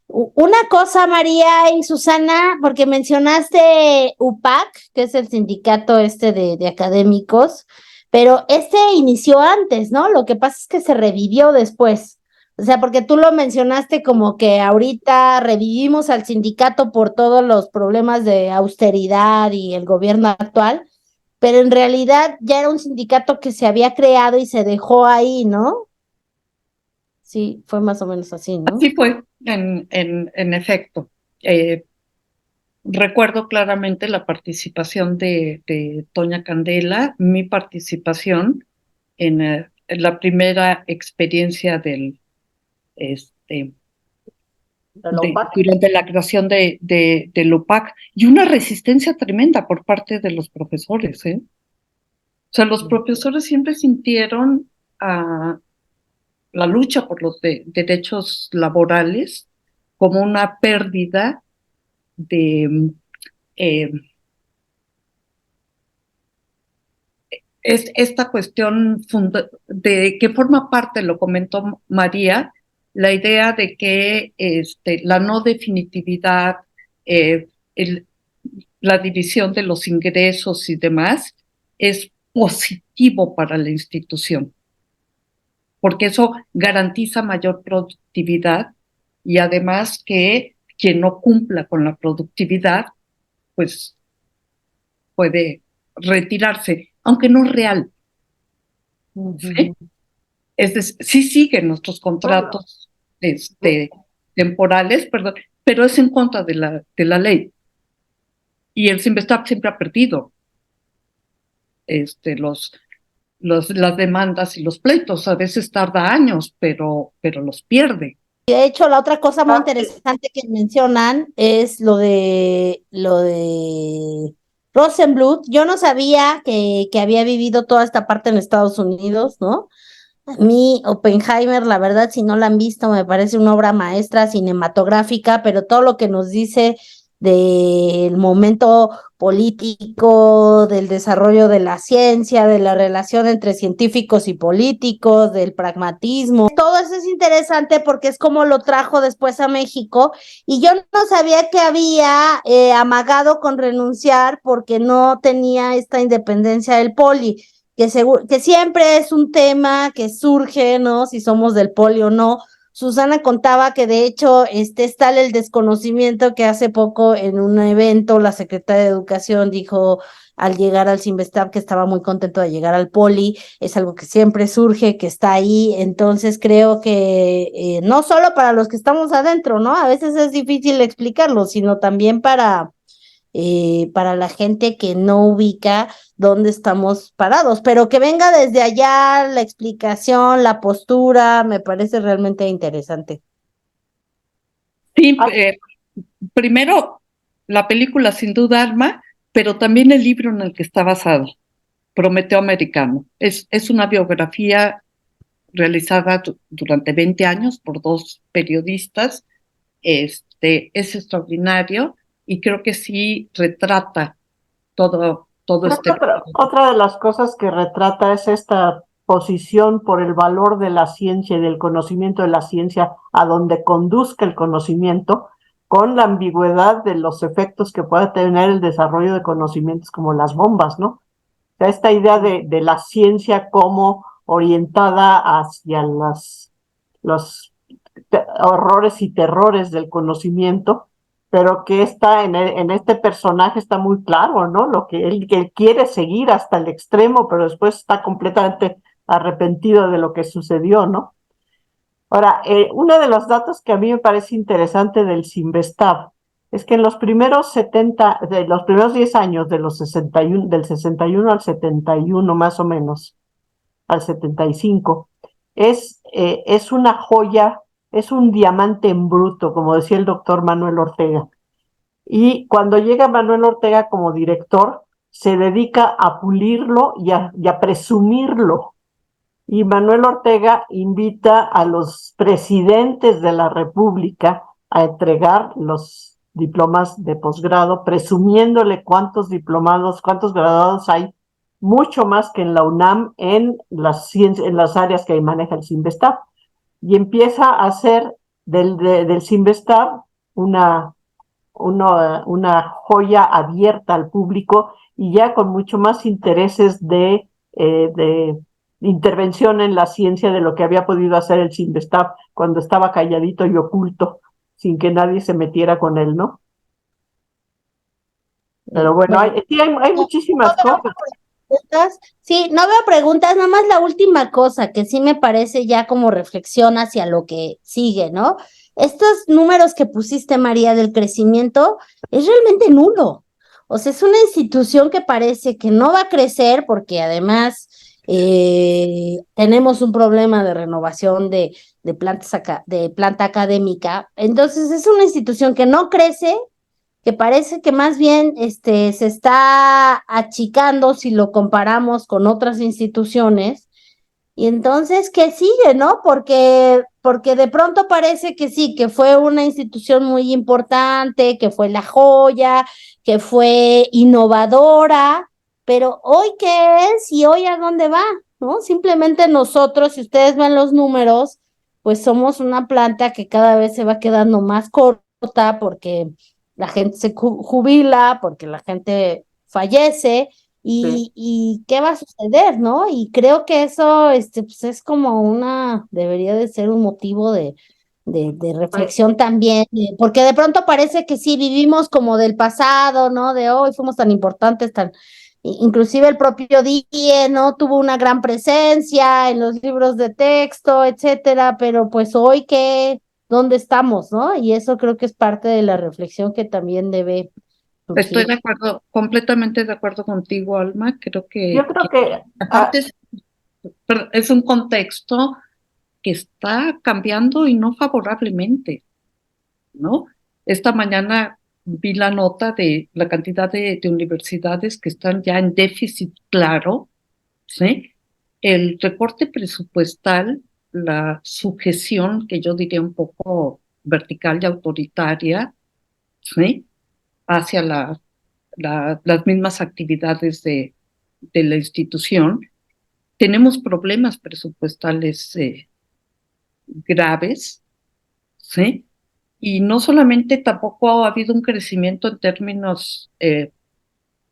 una cosa, María y Susana, porque mencionaste UPAC, que es el sindicato de académicos, pero inició antes, ¿no? Lo que pasa es que se revivió después. O sea, porque tú lo mencionaste como que ahorita revivimos al sindicato por todos los problemas de austeridad y el gobierno actual, pero en realidad ya era un sindicato que se había creado y se dejó ahí, ¿no? Sí, fue más o menos así, ¿no? Así fue, en efecto. Recuerdo claramente la participación de Toña Candela, mi participación en la primera experiencia durante la creación del UPAC, y una resistencia tremenda por parte de los profesores, ¿eh? O sea, los profesores siempre sintieron la lucha por los derechos laborales como una pérdida de esta cuestión de que forma parte, lo comentó María, la idea de que la no definitividad, la división de los ingresos y demás es positivo para la institución, porque eso garantiza mayor productividad y además que quien no cumpla con la productividad, pues puede retirarse, aunque no es real. ¿Sí? Es decir, sí siguen nuestros contratos temporales, perdón, pero es en contra de la ley. Y el Sinvestab siempre ha perdido las demandas y los pleitos. A veces tarda años, pero los pierde. De hecho, la otra cosa muy interesante que mencionan es lo de Rosenbluth. Yo no sabía que había vivido toda esta parte en Estados Unidos, ¿no? A mí, Oppenheimer, la verdad, si no la han visto, me parece una obra maestra cinematográfica, pero todo lo que nos dice del momento político, del desarrollo de la ciencia, de la relación entre científicos y políticos, del pragmatismo, todo eso es interesante porque es como lo trajo después a México, y yo no sabía que había amagado con renunciar porque no tenía esta independencia del poli. Que siempre es un tema que surge, ¿no? Si somos del poli o no. Susana contaba que de hecho es tal el desconocimiento que hace poco en un evento la secretaria de Educación dijo al llegar al Sinvestab que estaba muy contento de llegar al poli. Es algo que siempre surge, que está ahí, entonces creo que no solo para los que estamos adentro, ¿no? A veces es difícil explicarlo, sino también para la gente que no ubica dónde estamos parados, pero que venga desde allá la explicación, la postura, me parece realmente interesante. Sí, primero la película sin duda Alma, pero también el libro en el que está basado, Prometeo Americano. Es una biografía realizada durante 20 años por dos periodistas. Es extraordinario y creo que sí retrata todo Otra de las cosas que retrata es esta posición por el valor de la ciencia y del conocimiento de la ciencia a donde conduzca el conocimiento, con la ambigüedad de los efectos que puede tener el desarrollo de conocimientos como las bombas, ¿no? O sea, esta idea de la ciencia como orientada hacia los horrores y terrores del conocimiento, pero que está en este personaje está muy claro, ¿no? Lo que él quiere seguir hasta el extremo, pero después está completamente arrepentido de lo que sucedió, ¿no? Ahora, uno de los datos que a mí me parece interesante del Sinvestab es que en los primeros 10 años de los 61, del 61 al 71 más o menos, al 75, es una joya, es un diamante en bruto, como decía el doctor Manuel Ortega. Y cuando llega Manuel Ortega como director, se dedica a pulirlo y a presumirlo. Y Manuel Ortega invita a los presidentes de la República a entregar los diplomas de posgrado, presumiéndole cuántos diplomados, cuántos graduados hay, mucho más que en la UNAM en las áreas que maneja el Sinvestab. Y empieza a hacer del Sinvestab una joya abierta al público y ya con mucho más intereses de intervención en la ciencia de lo que había podido hacer el Sinvestab cuando estaba calladito y oculto, sin que nadie se metiera con él, ¿no? Pero bueno, hay muchísimas cosas. Sí, no veo preguntas, nada más la última cosa que sí me parece ya como reflexión hacia lo que sigue, ¿no? Estos números que pusiste, María, del crecimiento es realmente nulo. O sea, es una institución que parece que no va a crecer porque además tenemos un problema de renovación de planta académica. Entonces, es una institución que no crece, que parece que más bien se está achicando si lo comparamos con otras instituciones. Y entonces, ¿qué sigue, no? Porque de pronto parece que sí, que fue una institución muy importante, que fue la joya, que fue innovadora, pero ¿hoy qué es y hoy a dónde va? ¿No? Simplemente nosotros, si ustedes ven los números, pues somos una planta que cada vez se va quedando más corta porque la gente se jubila, porque la gente fallece. Sí. Y qué va a suceder, ¿no? Y creo que eso pues es como debería de ser un motivo de reflexión también, porque de pronto parece que sí vivimos como del pasado, ¿no? De hoy fuimos tan importantes, inclusive el propio DIE, ¿no? Tuvo una gran presencia en los libros de texto, etcétera, pero pues hoy ¿dónde estamos, no? Y eso creo que es parte de la reflexión que también debe Estoy surgir. de acuerdo, completamente de acuerdo contigo, Alma. Creo Yo creo que aparte es un contexto que está cambiando y no favorablemente, ¿no? Esta mañana vi la nota de la cantidad de universidades que están ya en déficit claro, ¿sí? El recorte presupuestal, la sujeción, que yo diría un poco vertical y autoritaria, ¿sí? Hacia las mismas actividades de la institución. Tenemos problemas presupuestales graves, ¿sí? Y no solamente tampoco ha habido un crecimiento en términos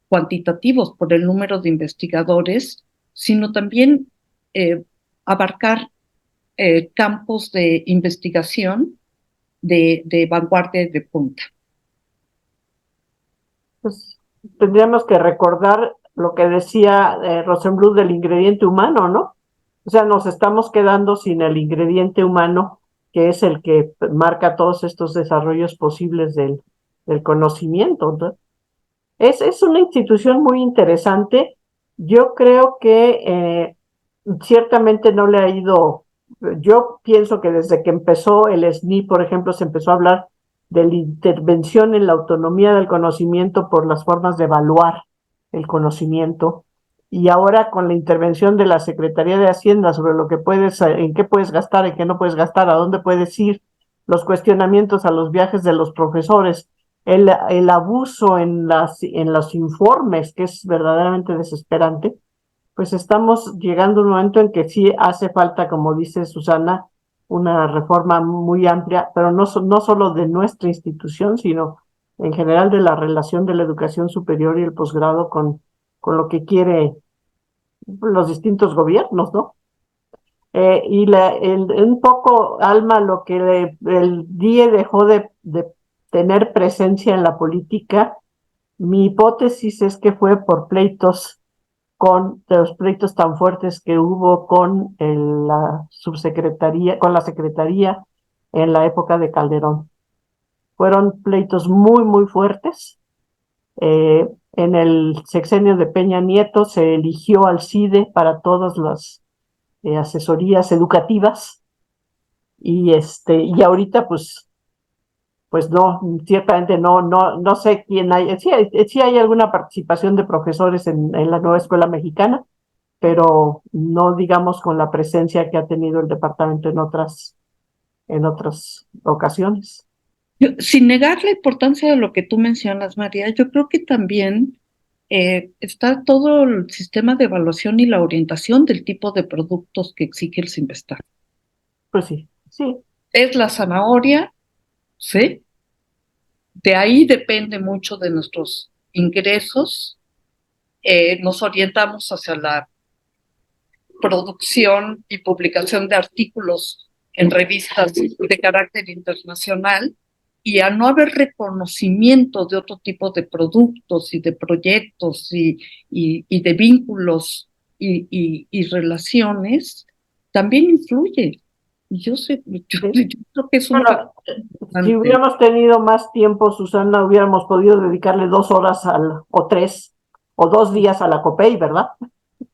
cuantitativos por el número de investigadores, sino también abarcar campos de investigación de vanguardia y de punta. pues, tendríamos que recordar lo que decía Rosenbluth del ingrediente humano, ¿no? O sea, nos estamos quedando sin el ingrediente humano, que es el que marca todos estos desarrollos posibles del conocimiento, ¿no? Es una institución muy interesante. Yo creo que ciertamente no le ha ido, yo pienso que desde que empezó el SNI, por ejemplo, se empezó a hablar de la intervención en la autonomía del conocimiento por las formas de evaluar el conocimiento. Y ahora con la intervención de la Secretaría de Hacienda sobre lo que en qué puedes gastar, en qué no puedes gastar, a dónde puedes ir, los cuestionamientos a los viajes de los profesores, el abuso en los informes, que es verdaderamente desesperante, pues estamos llegando a un momento en que sí hace falta, como dice Susana, una reforma muy amplia, pero no solo de nuestra institución, sino en general de la relación de la educación superior y el posgrado con lo que quiere los distintos gobiernos, ¿no? Un poco, Alma, lo que el DIE dejó de tener presencia en la política, mi hipótesis es que fue por pleitos con los pleitos tan fuertes que hubo con la subsecretaría, con la secretaría en la época de Calderón. Fueron pleitos muy, muy fuertes. En el sexenio de Peña Nieto se eligió al CIDE para todas las asesorías educativas y ahorita pues no, ciertamente no sé quién hay. Sí hay alguna participación de profesores en la nueva escuela mexicana, pero no digamos con la presencia que ha tenido el departamento en otras ocasiones. Sin negar la importancia de lo que tú mencionas, María, yo creo que también está todo el sistema de evaluación y la orientación del tipo de productos que exige el Sinvestar. Pues sí. Es la zanahoria, ¿sí? De ahí depende mucho de nuestros ingresos. Nos orientamos hacia la producción y publicación de artículos en revistas de carácter internacional, y al no haber reconocimiento de otro tipo de productos y de proyectos y de vínculos y relaciones, también influye. Yo creo que es un factor importante. Si hubiéramos tenido más tiempo, Susana, hubiéramos podido dedicarle 2 horas o 3 o 2 días a la COPEI, ¿verdad?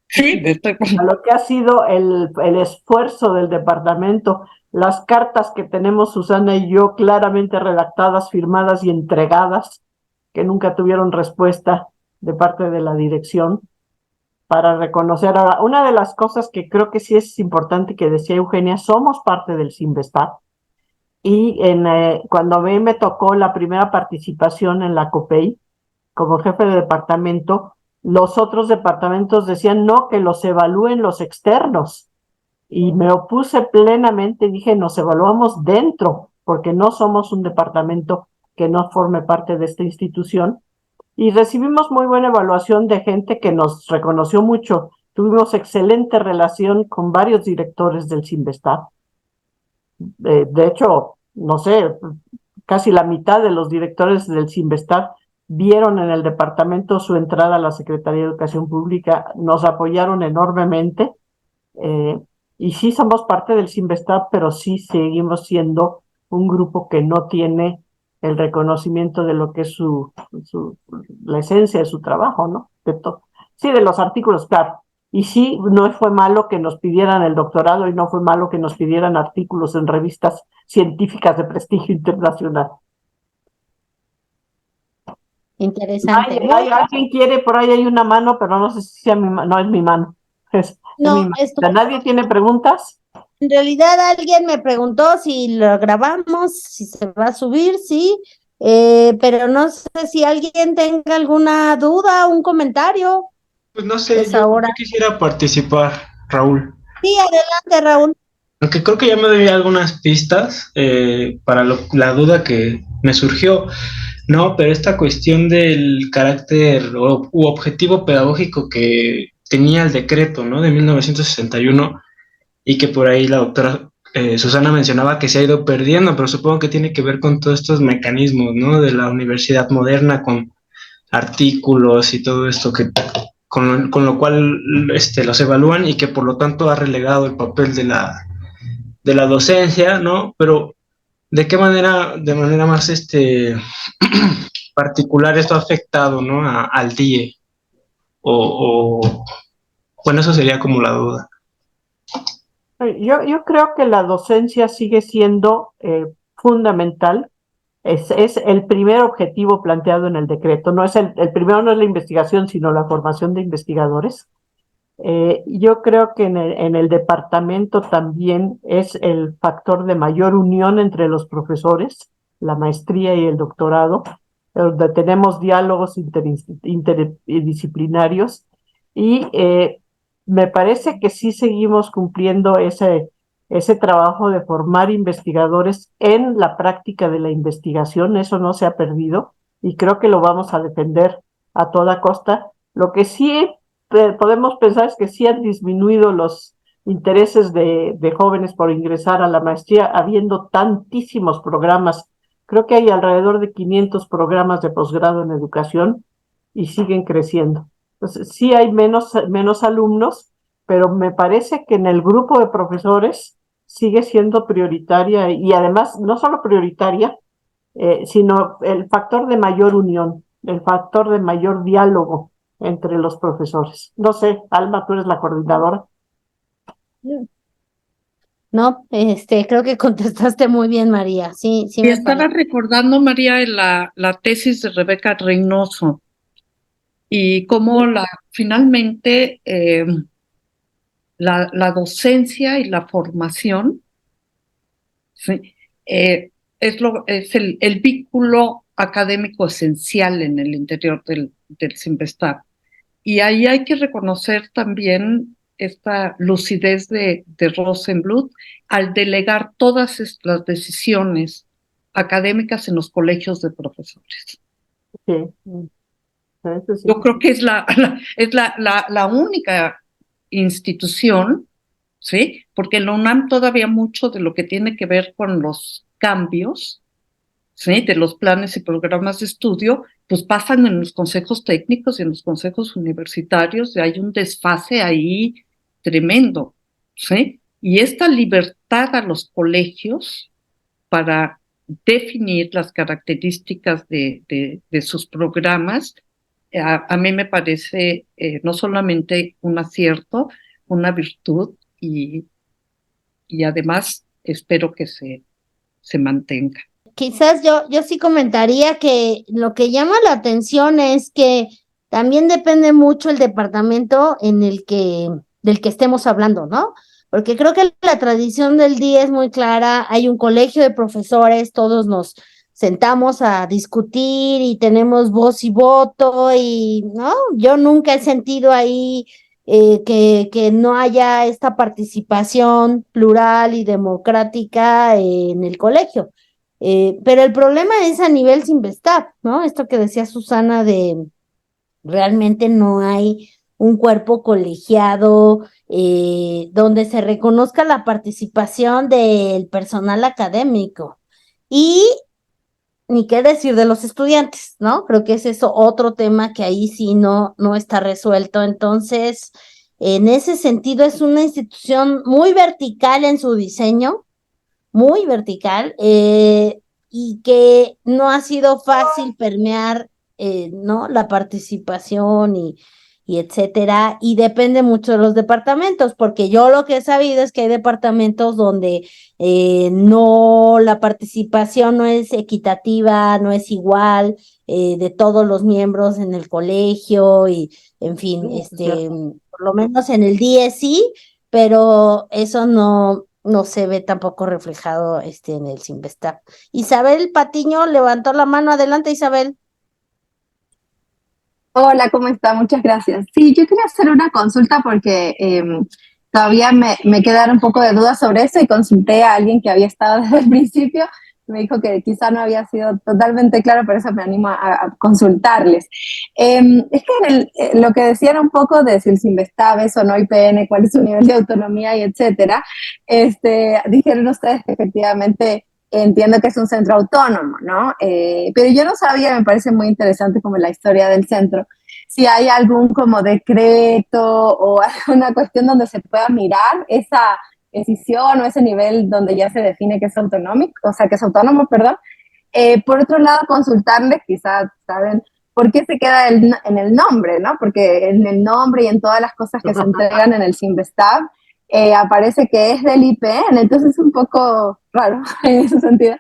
Sí, a lo que ha sido el esfuerzo del departamento, las cartas que tenemos Susana y yo claramente redactadas, firmadas y entregadas, que nunca tuvieron respuesta de parte de la dirección, para reconocer. Ahora, una de las cosas que creo que sí es importante que decía Eugenia, somos parte del Sinvestar, y cuando a mí me tocó la primera participación en la COPEI, como jefe de departamento, los otros departamentos decían no, que los evalúen los externos. Y me opuse plenamente, dije, nos evaluamos dentro, porque no somos un departamento que no forme parte de esta institución. Y recibimos muy buena evaluación de gente que nos reconoció mucho. Tuvimos excelente relación con varios directores del Sinvestar. De hecho, no sé, casi la mitad de los directores del Sinvestar vieron en el departamento su entrada a la Secretaría de Educación Pública, nos apoyaron enormemente, y sí somos parte del Sinvestar, pero sí seguimos siendo un grupo que no tiene el reconocimiento de lo que es la esencia de su trabajo, ¿no? Sí, de los artículos, claro. Y sí, no fue malo que nos pidieran el doctorado y no fue malo que nos pidieran artículos en revistas científicas de prestigio internacional. Interesante. Alguien quiere, por ahí hay una mano, pero no sé si sea no es mi mano. Es No, mi mano. ¿Nadie tiene preguntas? En realidad alguien me preguntó si lo grabamos, si se va a subir, sí, pero no sé si alguien tenga alguna duda, un comentario. Pues no sé, Es yo ahora. quisiera participar, Raúl. Sí, adelante, Raúl. Aunque creo que ya me doy algunas pistas para la duda que me surgió. No, pero esta cuestión del carácter u objetivo pedagógico que tenía el decreto, ¿no? De 1961, y que por ahí la doctora Susana mencionaba que se ha ido perdiendo, pero supongo que tiene que ver con todos estos mecanismos, ¿no? De la universidad moderna, con artículos y todo esto con lo cual los evalúan, y que por lo tanto ha relegado el papel de la docencia, ¿no? Pero ¿de qué manera, de manera más particular, esto ha afectado, ¿no? Al DIE? Bueno, eso sería como la duda. Yo creo que la docencia sigue siendo fundamental. Es el primer objetivo planteado en el decreto. No es el primero, no es la investigación, sino la formación de investigadores. Yo creo que en el departamento también es el factor de mayor unión entre los profesores, la maestría y el doctorado, donde tenemos diálogos interdisciplinarios, y me parece que sí seguimos cumpliendo ese trabajo de formar investigadores en la práctica de la investigación. Eso no se ha perdido y creo que lo vamos a defender a toda costa. Lo que sí podemos pensar es que sí han disminuido los intereses de jóvenes por ingresar a la maestría, habiendo tantísimos programas. Creo que hay alrededor de 500 programas de posgrado en educación y siguen creciendo. Entonces, sí hay menos alumnos, pero me parece que en el grupo de profesores sigue siendo prioritaria y además no solo prioritaria, sino el factor de mayor unión, el factor de mayor diálogo entre los profesores. No sé, Alma, tú eres la coordinadora. No, creo que contestaste muy bien, María. Sí, sí Y me estaba parece. recordando, María, la tesis de Rebeca Reynoso y cómo finalmente la docencia y la formación, ¿sí? Es el vínculo académico esencial en el interior del CIMBESTAB. Y ahí hay que reconocer también esta lucidez de Rosenbluth al delegar todas las decisiones académicas en los colegios de profesores. Sí, eso sí. Yo creo que es la única institución, ¿sí? Porque en la UNAM todavía mucho de lo que tiene que ver con los cambios, ¿sí? De los planes y programas de estudio, pues pasan en los consejos técnicos y en los consejos universitarios, y hay un desfase ahí tremendo, ¿sí? Y esta libertad a los colegios para definir las características de sus programas, a mí me parece no solamente un acierto, una virtud, y además espero que se mantenga. Quizás yo sí comentaría que lo que llama la atención es que también depende mucho el departamento del que estemos hablando, ¿no? Porque creo que la tradición del día es muy clara, hay un colegio de profesores, todos nos sentamos a discutir y tenemos voz y voto y, ¿no? Yo nunca he sentido ahí que no haya esta participación plural y democrática en el colegio. Pero el problema es a nivel Sinvestab, ¿no? Esto que decía Susana de realmente no hay un cuerpo colegiado donde se reconozca la participación del personal académico. Y ni qué decir de los estudiantes, ¿no? Creo que es eso otro tema que ahí sí no está resuelto. Entonces, en ese sentido, es una institución muy vertical en su diseño, muy vertical, y que no ha sido fácil permear, ¿no? La participación y etcétera, y depende mucho de los departamentos, porque yo lo que he sabido es que hay departamentos donde no, la participación no es equitativa, no es igual, de todos los miembros en el colegio, y en fin, por lo menos en el DIE sí, pero eso no se ve tampoco reflejado en el Sinvestab. Isabel Patiño levantó la mano. Adelante, Isabel. Hola, ¿cómo está? Muchas gracias. Sí, yo quería hacer una consulta porque todavía me quedaron un poco de dudas sobre eso y consulté a alguien que había estado desde el principio. Me dijo que quizá no había sido totalmente claro, por eso me animo a consultarles. Es que lo que decían un poco de si el Sinvestab es o no IPN, cuál es su nivel de autonomía y etcétera, dijeron ustedes que efectivamente entiendo que es un centro autónomo, ¿no? Pero yo no sabía, me parece muy interesante como la historia del centro, si hay algún como decreto o alguna cuestión donde se pueda mirar esa decisión o ese nivel donde ya se define que es autonómico, o sea, que es autónomo, perdón. Por otro lado, consultarles, quizás saben por qué se queda en el nombre, ¿no? Porque en el nombre y en todas las cosas que se entregan en el Sinvestab, aparece que es del IPN, entonces es un poco raro en ese sentido.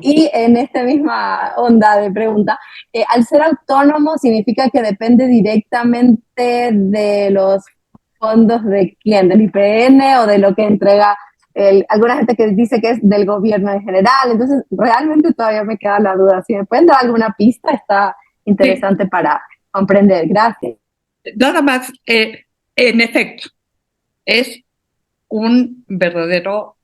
Y en esta misma onda de pregunta, al ser autónomo significa que depende directamente de los fondos de quién, del IPN o de lo que entrega alguna gente que dice que es del gobierno en general, entonces realmente todavía me queda la duda. Si me pueden dar alguna pista, está interesante para comprender. Gracias. Nada más, en efecto, es un verdadero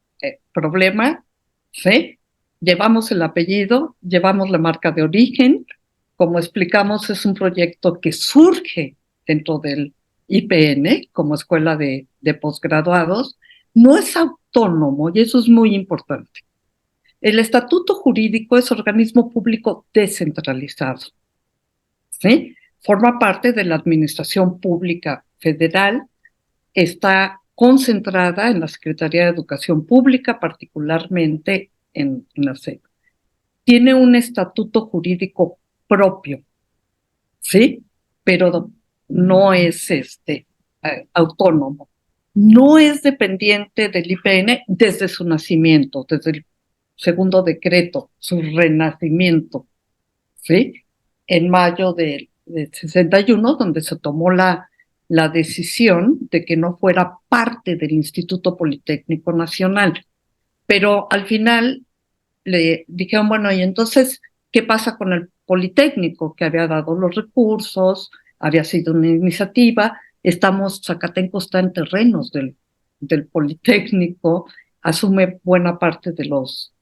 problema, ¿sí? Llevamos el apellido, llevamos la marca de origen, como explicamos, es un proyecto que surge dentro del IPN como escuela de posgraduados, no es autónomo y eso es muy importante. El estatuto jurídico es organismo público descentralizado, ¿sí? forma parte de la Administración Pública Federal, está concentrada en la Secretaría de Educación Pública, particularmente en la SEP. Tiene un estatuto jurídico propio, ¿sí? Pero no es autónomo. No es dependiente del IPN desde su nacimiento, desde el segundo decreto, su renacimiento, ¿sí? En mayo del 61, donde se tomó la decisión de que no fuera parte del Instituto Politécnico Nacional. Pero al final le dijeron, bueno, y entonces, ¿qué pasa con el Politécnico? Que había dado los recursos, había sido una iniciativa, Zacatenco está en terrenos del Politécnico, asume buena parte de los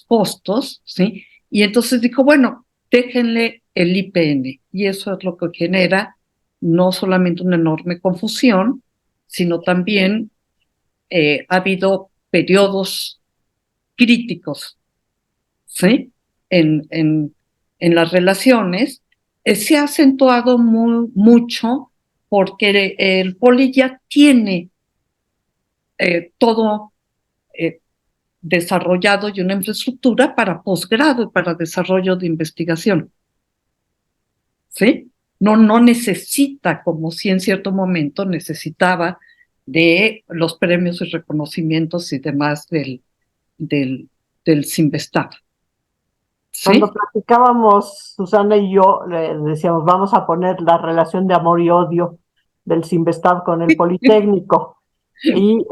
costos, ¿sí? Y entonces dijo, bueno, déjenle el IPN, y eso es lo que genera no solamente una enorme confusión, sino también ha habido periodos críticos, ¿sí? En las relaciones, se ha acentuado mucho porque el Poli ya tiene todo desarrollado y una infraestructura para posgrado y para desarrollo de investigación, ¿sí? No necesita, como si en cierto momento necesitaba de los premios y reconocimientos y demás del Cinvestav. ¿Sí? Cuando platicábamos, Susana y yo, le decíamos, vamos a poner la relación de amor y odio del Cinvestav con el Politécnico. Y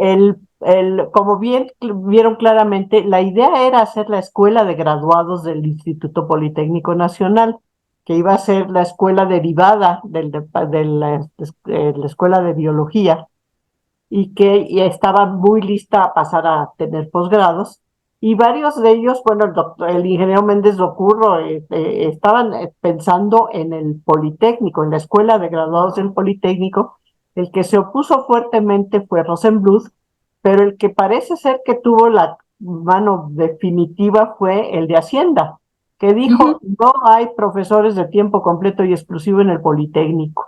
como bien vieron claramente, la idea era hacer la escuela de graduados del Instituto Politécnico Nacional, que iba a ser la escuela derivada de la escuela de biología, y que ya estaba muy lista a pasar a tener posgrados. Y varios de ellos, bueno, el ingeniero Méndez Docurro, estaban pensando en el Politécnico, en la escuela de graduados del Politécnico. El que se opuso fuertemente fue Rosenbluth, pero el que parece ser que tuvo la mano definitiva fue el de Hacienda, que dijo, no hay profesores de tiempo completo y exclusivo en el Politécnico.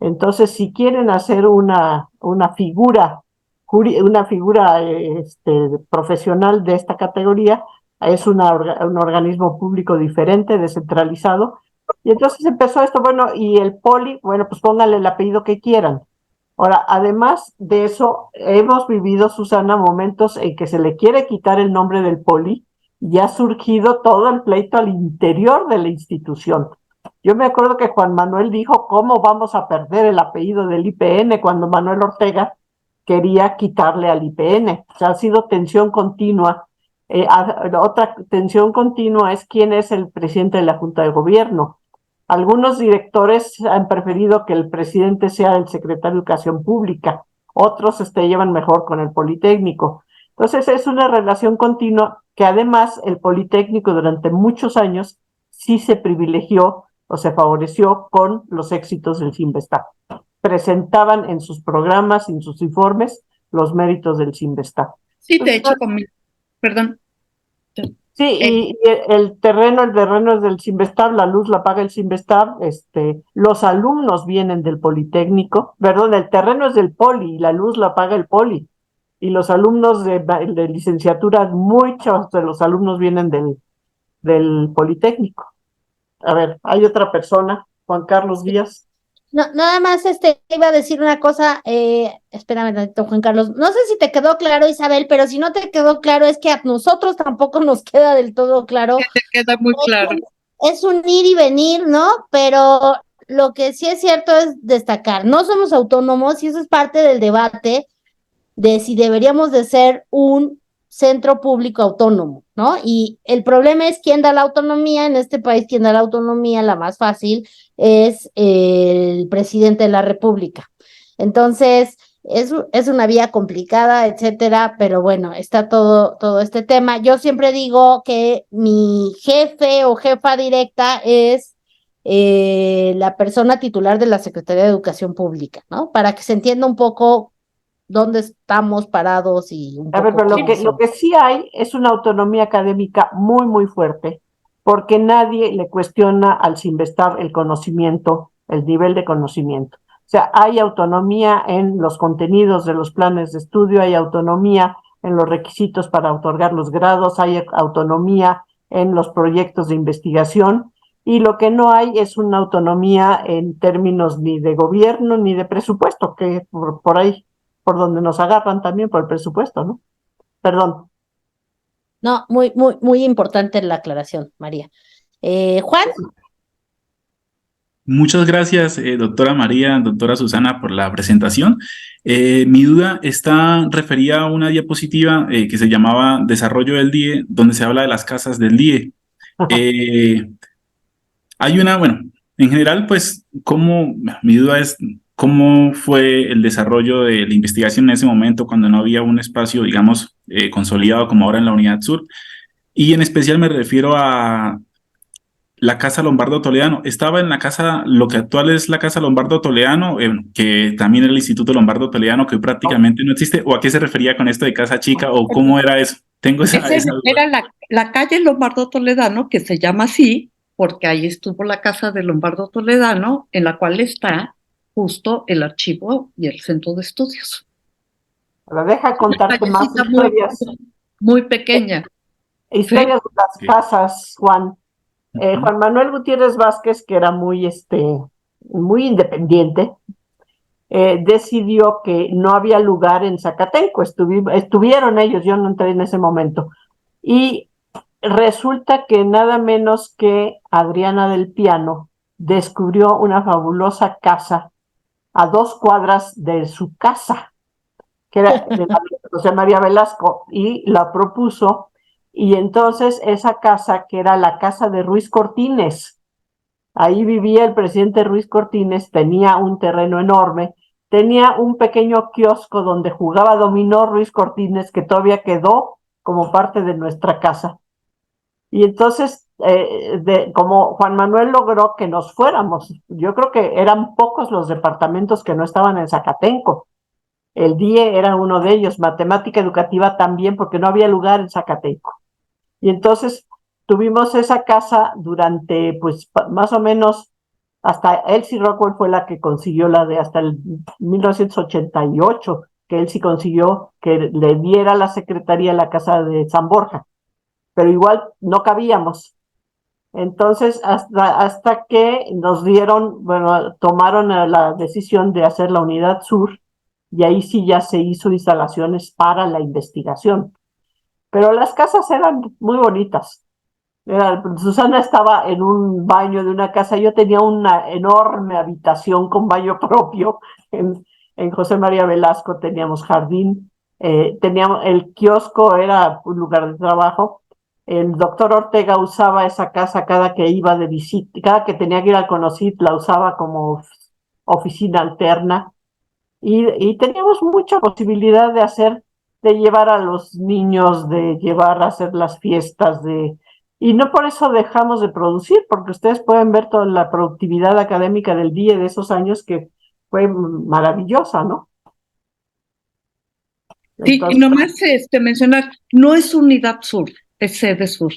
Entonces, si quieren hacer una figura profesional de esta categoría, es un organismo público diferente, descentralizado. Y entonces empezó esto, bueno, y el Poli, bueno, pues pónganle el apellido que quieran. Ahora, además de eso, hemos vivido, Susana, momentos en que se le quiere quitar el nombre del Poli y ha surgido todo el pleito al interior de la institución. Yo me acuerdo que Juan Manuel dijo, ¿cómo vamos a perder el apellido del IPN? Cuando Manuel Ortega quería quitarle al IPN. O sea, ha sido tensión continua. Otra tensión continua es quién es el presidente de la Junta de Gobierno. Algunos directores han preferido que el presidente sea el secretario de Educación Pública. Otros llevan mejor con el Politécnico. Entonces es una relación continua que además el Politécnico durante muchos años sí se privilegió o se favoreció con los éxitos del Cinvestav. Presentaban en sus programas, en sus informes, los méritos del Cinvestav. Sí, de hecho, perdón. Sí, y el terreno es del Cinvestav, la luz la paga el Cinvestav, los alumnos vienen del Politécnico, perdón, el terreno es del Poli y la luz la paga el Poli. Y los alumnos de licenciatura, muchos de los alumnos vienen del Politécnico. A ver, hay otra persona, Juan Carlos Díaz. No, nada más iba a decir una cosa, espérame tantito, Juan Carlos. No sé si te quedó claro, Isabel, pero si no te quedó claro es que a nosotros tampoco nos queda del todo claro. Te queda muy claro. Es un ir y venir, ¿no? Pero lo que sí es cierto es destacar, no somos autónomos y eso es parte del debate de si deberíamos de ser un centro público autónomo, ¿no? Y el problema es quién da la autonomía. En este país, quien da la autonomía, la más fácil, es el presidente de la República. Entonces, es una vía complicada, etcétera, pero bueno, está todo este tema. Yo siempre digo que mi jefe o jefa directa es la persona titular de la Secretaría de Educación Pública, ¿no? Para que se entienda un poco dónde estamos parados y un poco. A ver, pero lo que sí hay es una autonomía académica muy, muy fuerte. porque nadie le cuestiona al Cinvestav el conocimiento, el nivel de conocimiento. O sea, hay autonomía en los contenidos de los planes de estudio, hay autonomía en los requisitos para otorgar los grados, hay autonomía en los proyectos de investigación, y lo que no hay es una autonomía en términos ni de gobierno ni de presupuesto, que por ahí, por donde nos agarran también por el presupuesto, ¿no? Perdón. No, muy importante la aclaración, María. Juan, Muchas gracias, doctora María, doctora Susana, por la presentación. Mi duda está referida a una diapositiva que se llamaba Desarrollo del DIE, donde se habla de las casas del DIE. Hay una, bueno, en general, pues, mi duda es cómo fue el desarrollo de la investigación en ese momento cuando no había un espacio, digamos, consolidado como ahora en la Unidad Sur. Y en especial me refiero a la Casa Lombardo Toledano. Estaba en la casa, lo que actual es la Casa Lombardo Toledano, que también era el Instituto Lombardo Toledano, que prácticamente no existe. ¿O a qué se refería con esto de Casa Chica? ¿O cómo era eso? Tengo esa duda. Era la calle Lombardo Toledano, que se llama así, porque ahí estuvo la casa de Lombardo Toledano, en la cual está justo el archivo y el centro de estudios. Pero deja contarte más historias. Muy pequeña. Historias de las casas, Juan. Juan Manuel Gutiérrez Vázquez, que era muy independiente, decidió que no había lugar en Zacatenco. Estuvieron ellos, yo no entré en ese momento. Y resulta que nada menos que Adriana del Piano descubrió una fabulosa casa a 2 cuadras de su casa, que era de José María Velasco, y la propuso. Y entonces esa casa, que era la casa de Ruiz Cortines, ahí vivía el presidente Ruiz Cortines, tenía un terreno enorme, tenía un pequeño kiosco donde jugaba dominó Ruiz Cortines, que todavía quedó como parte de nuestra casa. Y entonces, como Juan Manuel logró que nos fuéramos, yo creo que eran pocos los departamentos que no estaban en Zacatenco. El DIE era uno de ellos, matemática educativa también, porque no había lugar en Zacatenco. Y entonces tuvimos esa casa durante, pues, más o menos, hasta Elsie Rockwell fue la que consiguió hasta el 1988, que Elsie consiguió que le diera la secretaría la casa de San Borja, pero igual no cabíamos. Entonces, hasta que nos tomaron la decisión de hacer la Unidad Sur, y ahí sí ya se hizo instalaciones para la investigación. Pero las casas eran muy bonitas. Susana estaba en un baño de una casa, yo tenía una enorme habitación con baño propio en José María Velasco, teníamos jardín, teníamos el kiosco, era un lugar de trabajo. El doctor Ortega usaba esa casa cada que iba de visita, cada que tenía que ir al CONOCYT la usaba como oficina alterna, y teníamos mucha posibilidad de llevar a los niños, de llevar a hacer las fiestas, y no por eso dejamos de producir, porque ustedes pueden ver toda la productividad académica del DIE de esos años, que fue maravillosa, ¿no? Sí, y nomás mencionar, no es Unidad Sur, es Sede Sur.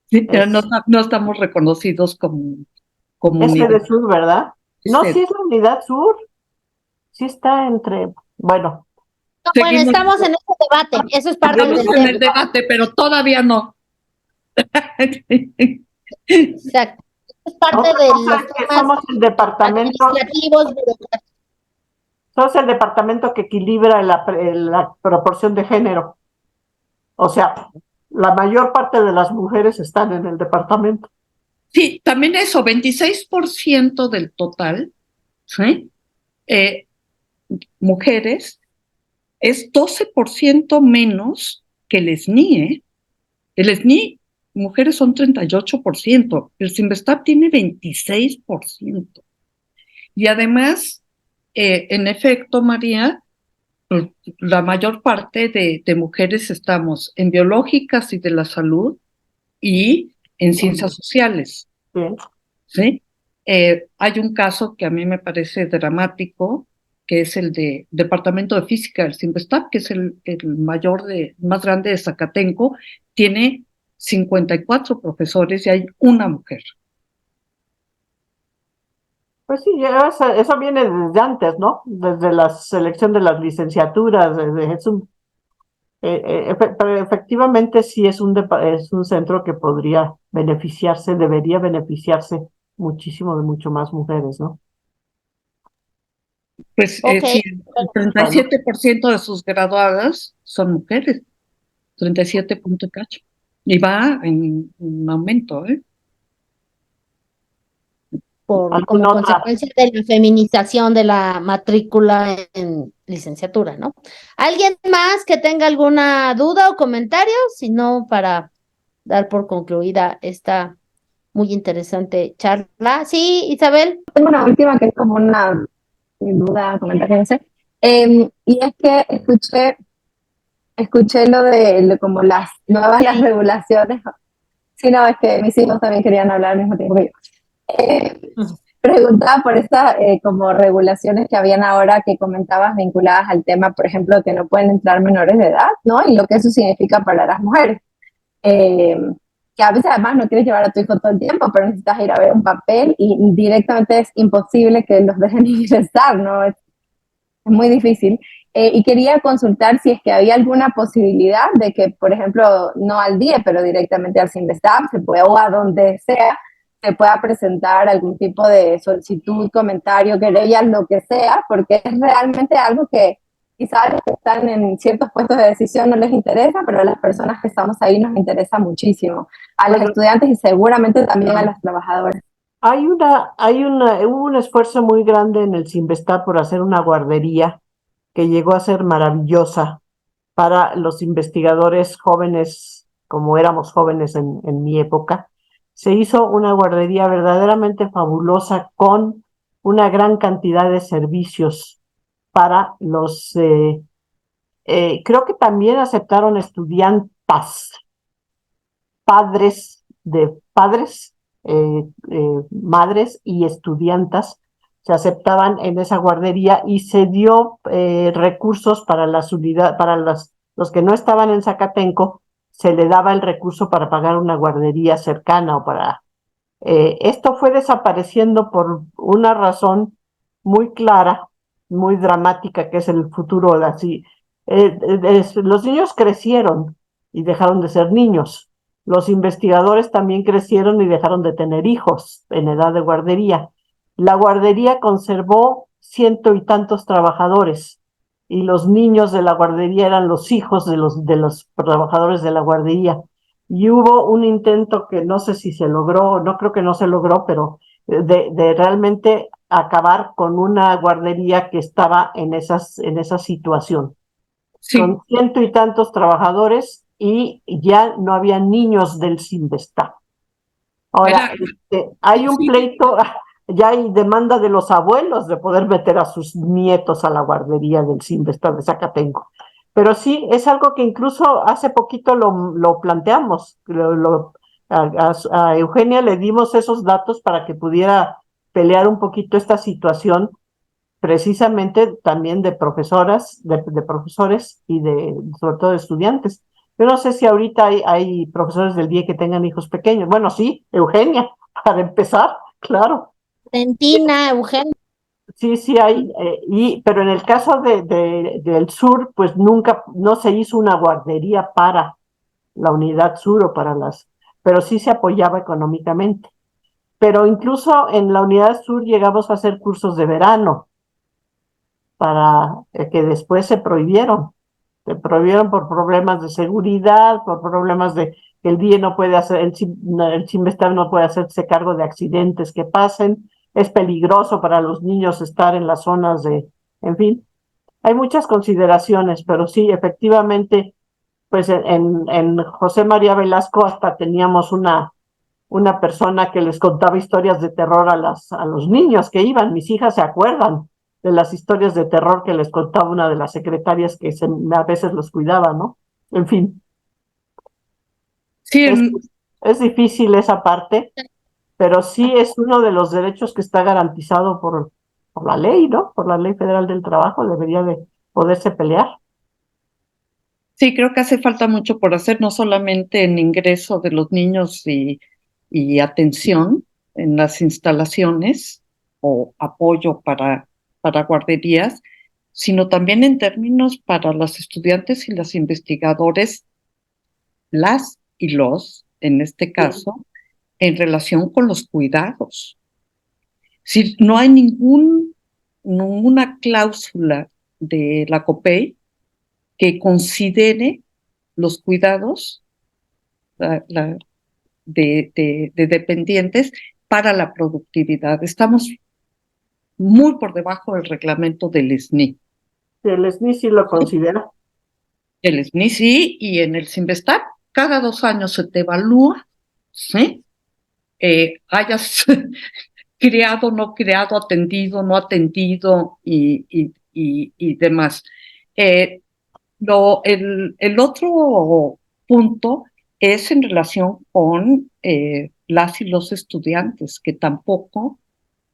Sí, no estamos reconocidos como es unidad. Sede Sur, ¿verdad? No, sí es la Unidad Sur. Sí está entre, bueno. No, bueno, estamos en ese debate, eso es parte del en el debate, pero todavía no. Exacto. Es parte de los temas somos el departamento administrativos, burocráticos. Somos el departamento que equilibra la proporción de género. O sea, la mayor parte de las mujeres están en el departamento. Sí, también eso, 26% del total, ¿sí? Mujeres, es 12% menos que el SNI, El SNI, mujeres son 38%, el Cinvestav tiene 26%. Y además, en efecto, María, la mayor parte de mujeres estamos en biológicas y de la salud y en ciencias sociales. ¿Sí? Hay un caso que a mí me parece dramático, que es el de Departamento de Física del Cinvestav, que es el más grande de Zacatenco. Tiene 54 profesores y hay una mujer. Pues sí, eso viene desde antes, ¿no? Desde la selección de las licenciaturas, pero efectivamente sí es un centro que podría beneficiarse, debería beneficiarse muchísimo de mucho más mujeres, ¿no? Pues Ok, sí, el Bueno, 37% de sus graduadas son mujeres, 37 punto cacho. Y va en aumento, ¿eh? como ¿alguna otra? consecuencia de la feminización de la matrícula en licenciatura, ¿no? ¿Alguien más que tenga alguna duda o comentario? Si no, para dar por concluida esta muy interesante charla. Sí, Isabel. Tengo una última que es como una duda, comentario, no sé. Y es que escuché como las nuevas las regulaciones. Sí, no, es que mis hijos también querían hablar al mismo tiempo que yo. Preguntaba por estas como regulaciones que habían ahora que comentabas vinculadas al tema, por ejemplo, que no pueden entrar menores de edad, ¿no? Y lo que eso significa para las mujeres. Eh, que a veces además no quieres llevar a tu hijo todo el tiempo, pero necesitas ir a ver un papel y directamente es imposible que los dejen ingresar, ¿no? Es muy difícil. Y quería consultar si es que había alguna posibilidad de que, por ejemplo, no al día, pero directamente al Cinvestav, o a donde sea, se pueda presentar algún tipo de solicitud, comentario, querella, lo que sea, porque es realmente algo que quizás los que están en ciertos puestos de decisión no les interesa, pero a las personas que estamos ahí nos interesa muchísimo, a los estudiantes y seguramente también a los trabajadores. Hubo un esfuerzo muy grande en el Cinvestav por hacer una guardería que llegó a ser maravillosa para los investigadores jóvenes, como éramos jóvenes en mi época. Se hizo una guardería verdaderamente fabulosa con una gran cantidad de servicios para creo que también aceptaron estudiantas, padres, madres y estudiantas se aceptaban en esa guardería y se dio recursos para los que no estaban en Zacatenco, se le daba el recurso para pagar una guardería cercana o para... esto fue desapareciendo por una razón muy clara, muy dramática, que es el futuro de así. Los niños crecieron y dejaron de ser niños. Los investigadores también crecieron y dejaron de tener hijos en edad de guardería. La guardería conservó ciento y tantos trabajadores y los niños de la guardería eran los hijos de los trabajadores de la guardería. Y hubo un intento que no sé si se logró, no creo que no se logró, pero de realmente acabar con una guardería que estaba en esa situación. Sí, Con ciento y tantos trabajadores y ya no había niños del Cinvestav. Ahora, hay un sí, pleito, ya hay demanda de los abuelos de poder meter a sus nietos a la guardería del Cinvestav de Zacatenco. Pero sí, es algo que incluso hace poquito lo planteamos. A Eugenia le dimos esos datos para que pudiera pelear un poquito esta situación, precisamente también de profesoras, de profesores y sobre todo de estudiantes. Yo no sé si ahorita hay profesores del día que tengan hijos pequeños. Bueno, sí, Eugenia, para empezar, claro. Valentina, Eugenio. Sí, sí hay, pero en el caso del sur, pues nunca, no se hizo una guardería para la unidad sur o pero sí se apoyaba económicamente. Pero incluso en la unidad sur llegamos a hacer cursos de verano para que después se prohibieron. Se prohibieron por problemas de seguridad, por problemas de que el DIE no puede hacer, el Cinvestav no puede hacerse cargo de accidentes que pasen, es peligroso para los niños estar en las zonas en fin, hay muchas consideraciones, pero sí, efectivamente, pues en José María Velasco hasta teníamos una persona que les contaba historias de terror a los niños que iban. Mis hijas se acuerdan de las historias de terror que les contaba una de las secretarias que a veces los cuidaba, ¿no? En fin, sí, es, es difícil esa parte, pero sí es uno de los derechos que está garantizado por la ley, ¿no? Por la Ley Federal del Trabajo, debería de poderse pelear. Sí, creo que hace falta mucho por hacer, no solamente en ingreso de los niños y atención en las instalaciones o apoyo para guarderías, sino también en términos para las estudiantes y los investigadores, las y los, en este caso, en relación con los cuidados. Si no hay ninguna cláusula de la COPEI que considere los cuidados de dependientes para la productividad. Estamos muy por debajo del reglamento del SNI. El SNI sí lo considera. El SNI sí, y en el Sinvestab cada 2 años se te evalúa, ¿sí? Hayas creado, no creado, atendido, no atendido y demás. El otro punto es en relación con las y los estudiantes, que tampoco,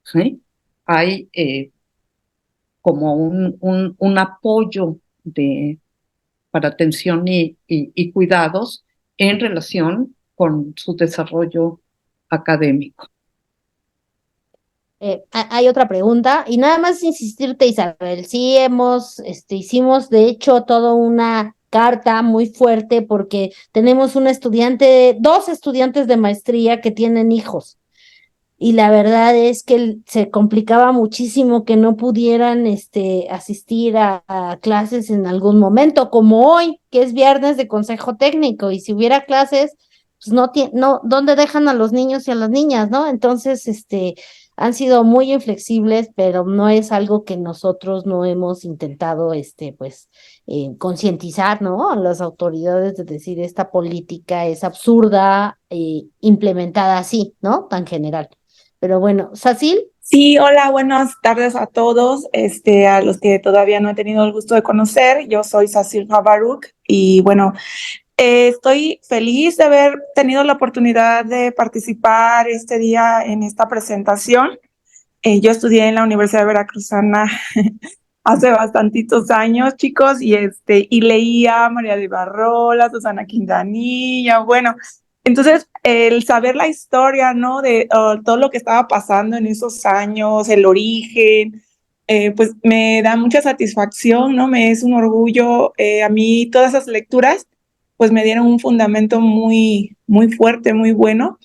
¿sí?, hay como un apoyo para atención y cuidados en relación con su desarrollo académico. Hay otra pregunta, y nada más insistirte, Isabel, sí hicimos de hecho toda una carta muy fuerte porque tenemos dos estudiantes de maestría que tienen hijos, y la verdad es que se complicaba muchísimo que no pudieran asistir a clases en algún momento, como hoy, que es viernes de consejo técnico, y si hubiera clases, pues ¿dónde dejan a los niños y a las niñas, no? Entonces, han sido muy inflexibles, pero no es algo que nosotros no hemos intentado, concientizar, ¿no? A las autoridades de decir, esta política es absurda, implementada así, ¿no? Tan general. Pero bueno, Sacil. Sí, hola, buenas tardes a todos, a los que todavía no he tenido el gusto de conocer. Yo soy Sacil Favaruk y bueno, estoy feliz de haber tenido la oportunidad de participar este día en esta presentación. Yo estudié en la Universidad Veracruzana hace bastantitos años, chicos, y leía a María de Barrola, Susana Quintanilla, bueno. Entonces, el saber la historia, ¿no? De todo lo que estaba pasando en esos años, el origen, pues me da mucha satisfacción, ¿no? Me es un orgullo. A mí todas esas lecturas, pues me dieron un fundamento muy, muy fuerte, muy bueno.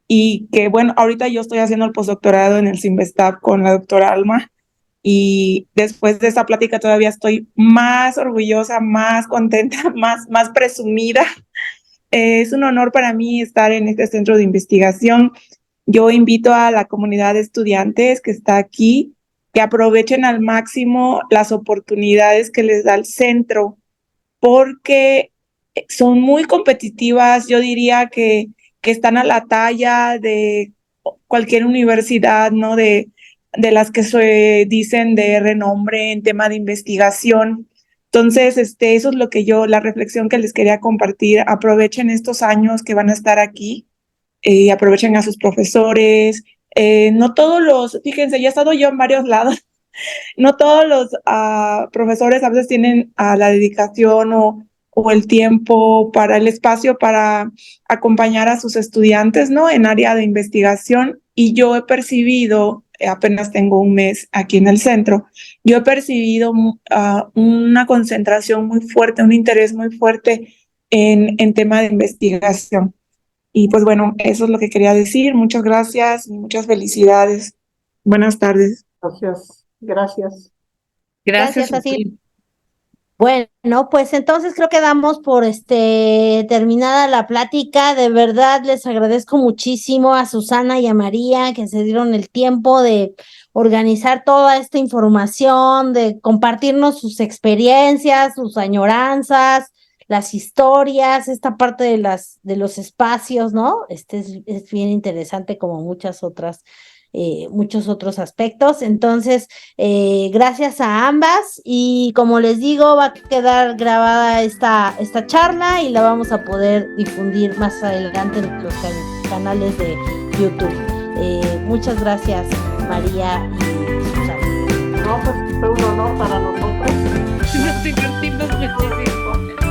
Y que, bueno, ahorita yo estoy haciendo el postdoctorado en el Sinvestab con la doctora Alma. Y después de esa plática todavía estoy más orgullosa, más contenta, más presumida. Es un honor para mí estar en este centro de investigación. Yo invito a la comunidad de estudiantes que está aquí que aprovechen al máximo las oportunidades que les da el centro, porque son muy competitivas. Yo diría que están a la talla de cualquier universidad, ¿no? De las que se dicen de renombre en tema de investigación. Entonces, eso es lo que la reflexión que les quería compartir. Aprovechen estos años que van a estar aquí, aprovechen a sus profesores. No todos fíjense, ya he estado yo en varios lados, no todos los profesores a veces tienen la dedicación o el tiempo para el espacio para acompañar a sus estudiantes, ¿no? En área de investigación. Y yo he percibido, apenas tengo un mes aquí en el centro, yo he percibido una concentración muy fuerte, un interés muy fuerte en tema de investigación. Y pues bueno, eso es lo que quería decir. Muchas gracias y muchas felicidades. Buenas tardes. Gracias. Gracias, Sacil. Bueno, pues entonces creo que damos por terminada la plática. De verdad les agradezco muchísimo a Susana y a María que se dieron el tiempo de organizar toda esta información, de compartirnos sus experiencias, sus añoranzas, las historias, esta parte de los espacios, ¿no? Es bien interesante como muchos otros aspectos. Entonces, gracias a ambas, y como les digo, va a quedar grabada esta charla y la vamos a poder difundir más adelante en los canales de YouTube. Muchas gracias, María y Susana. No, pues fue un honor para nosotros. Nos divertimos muchísimo.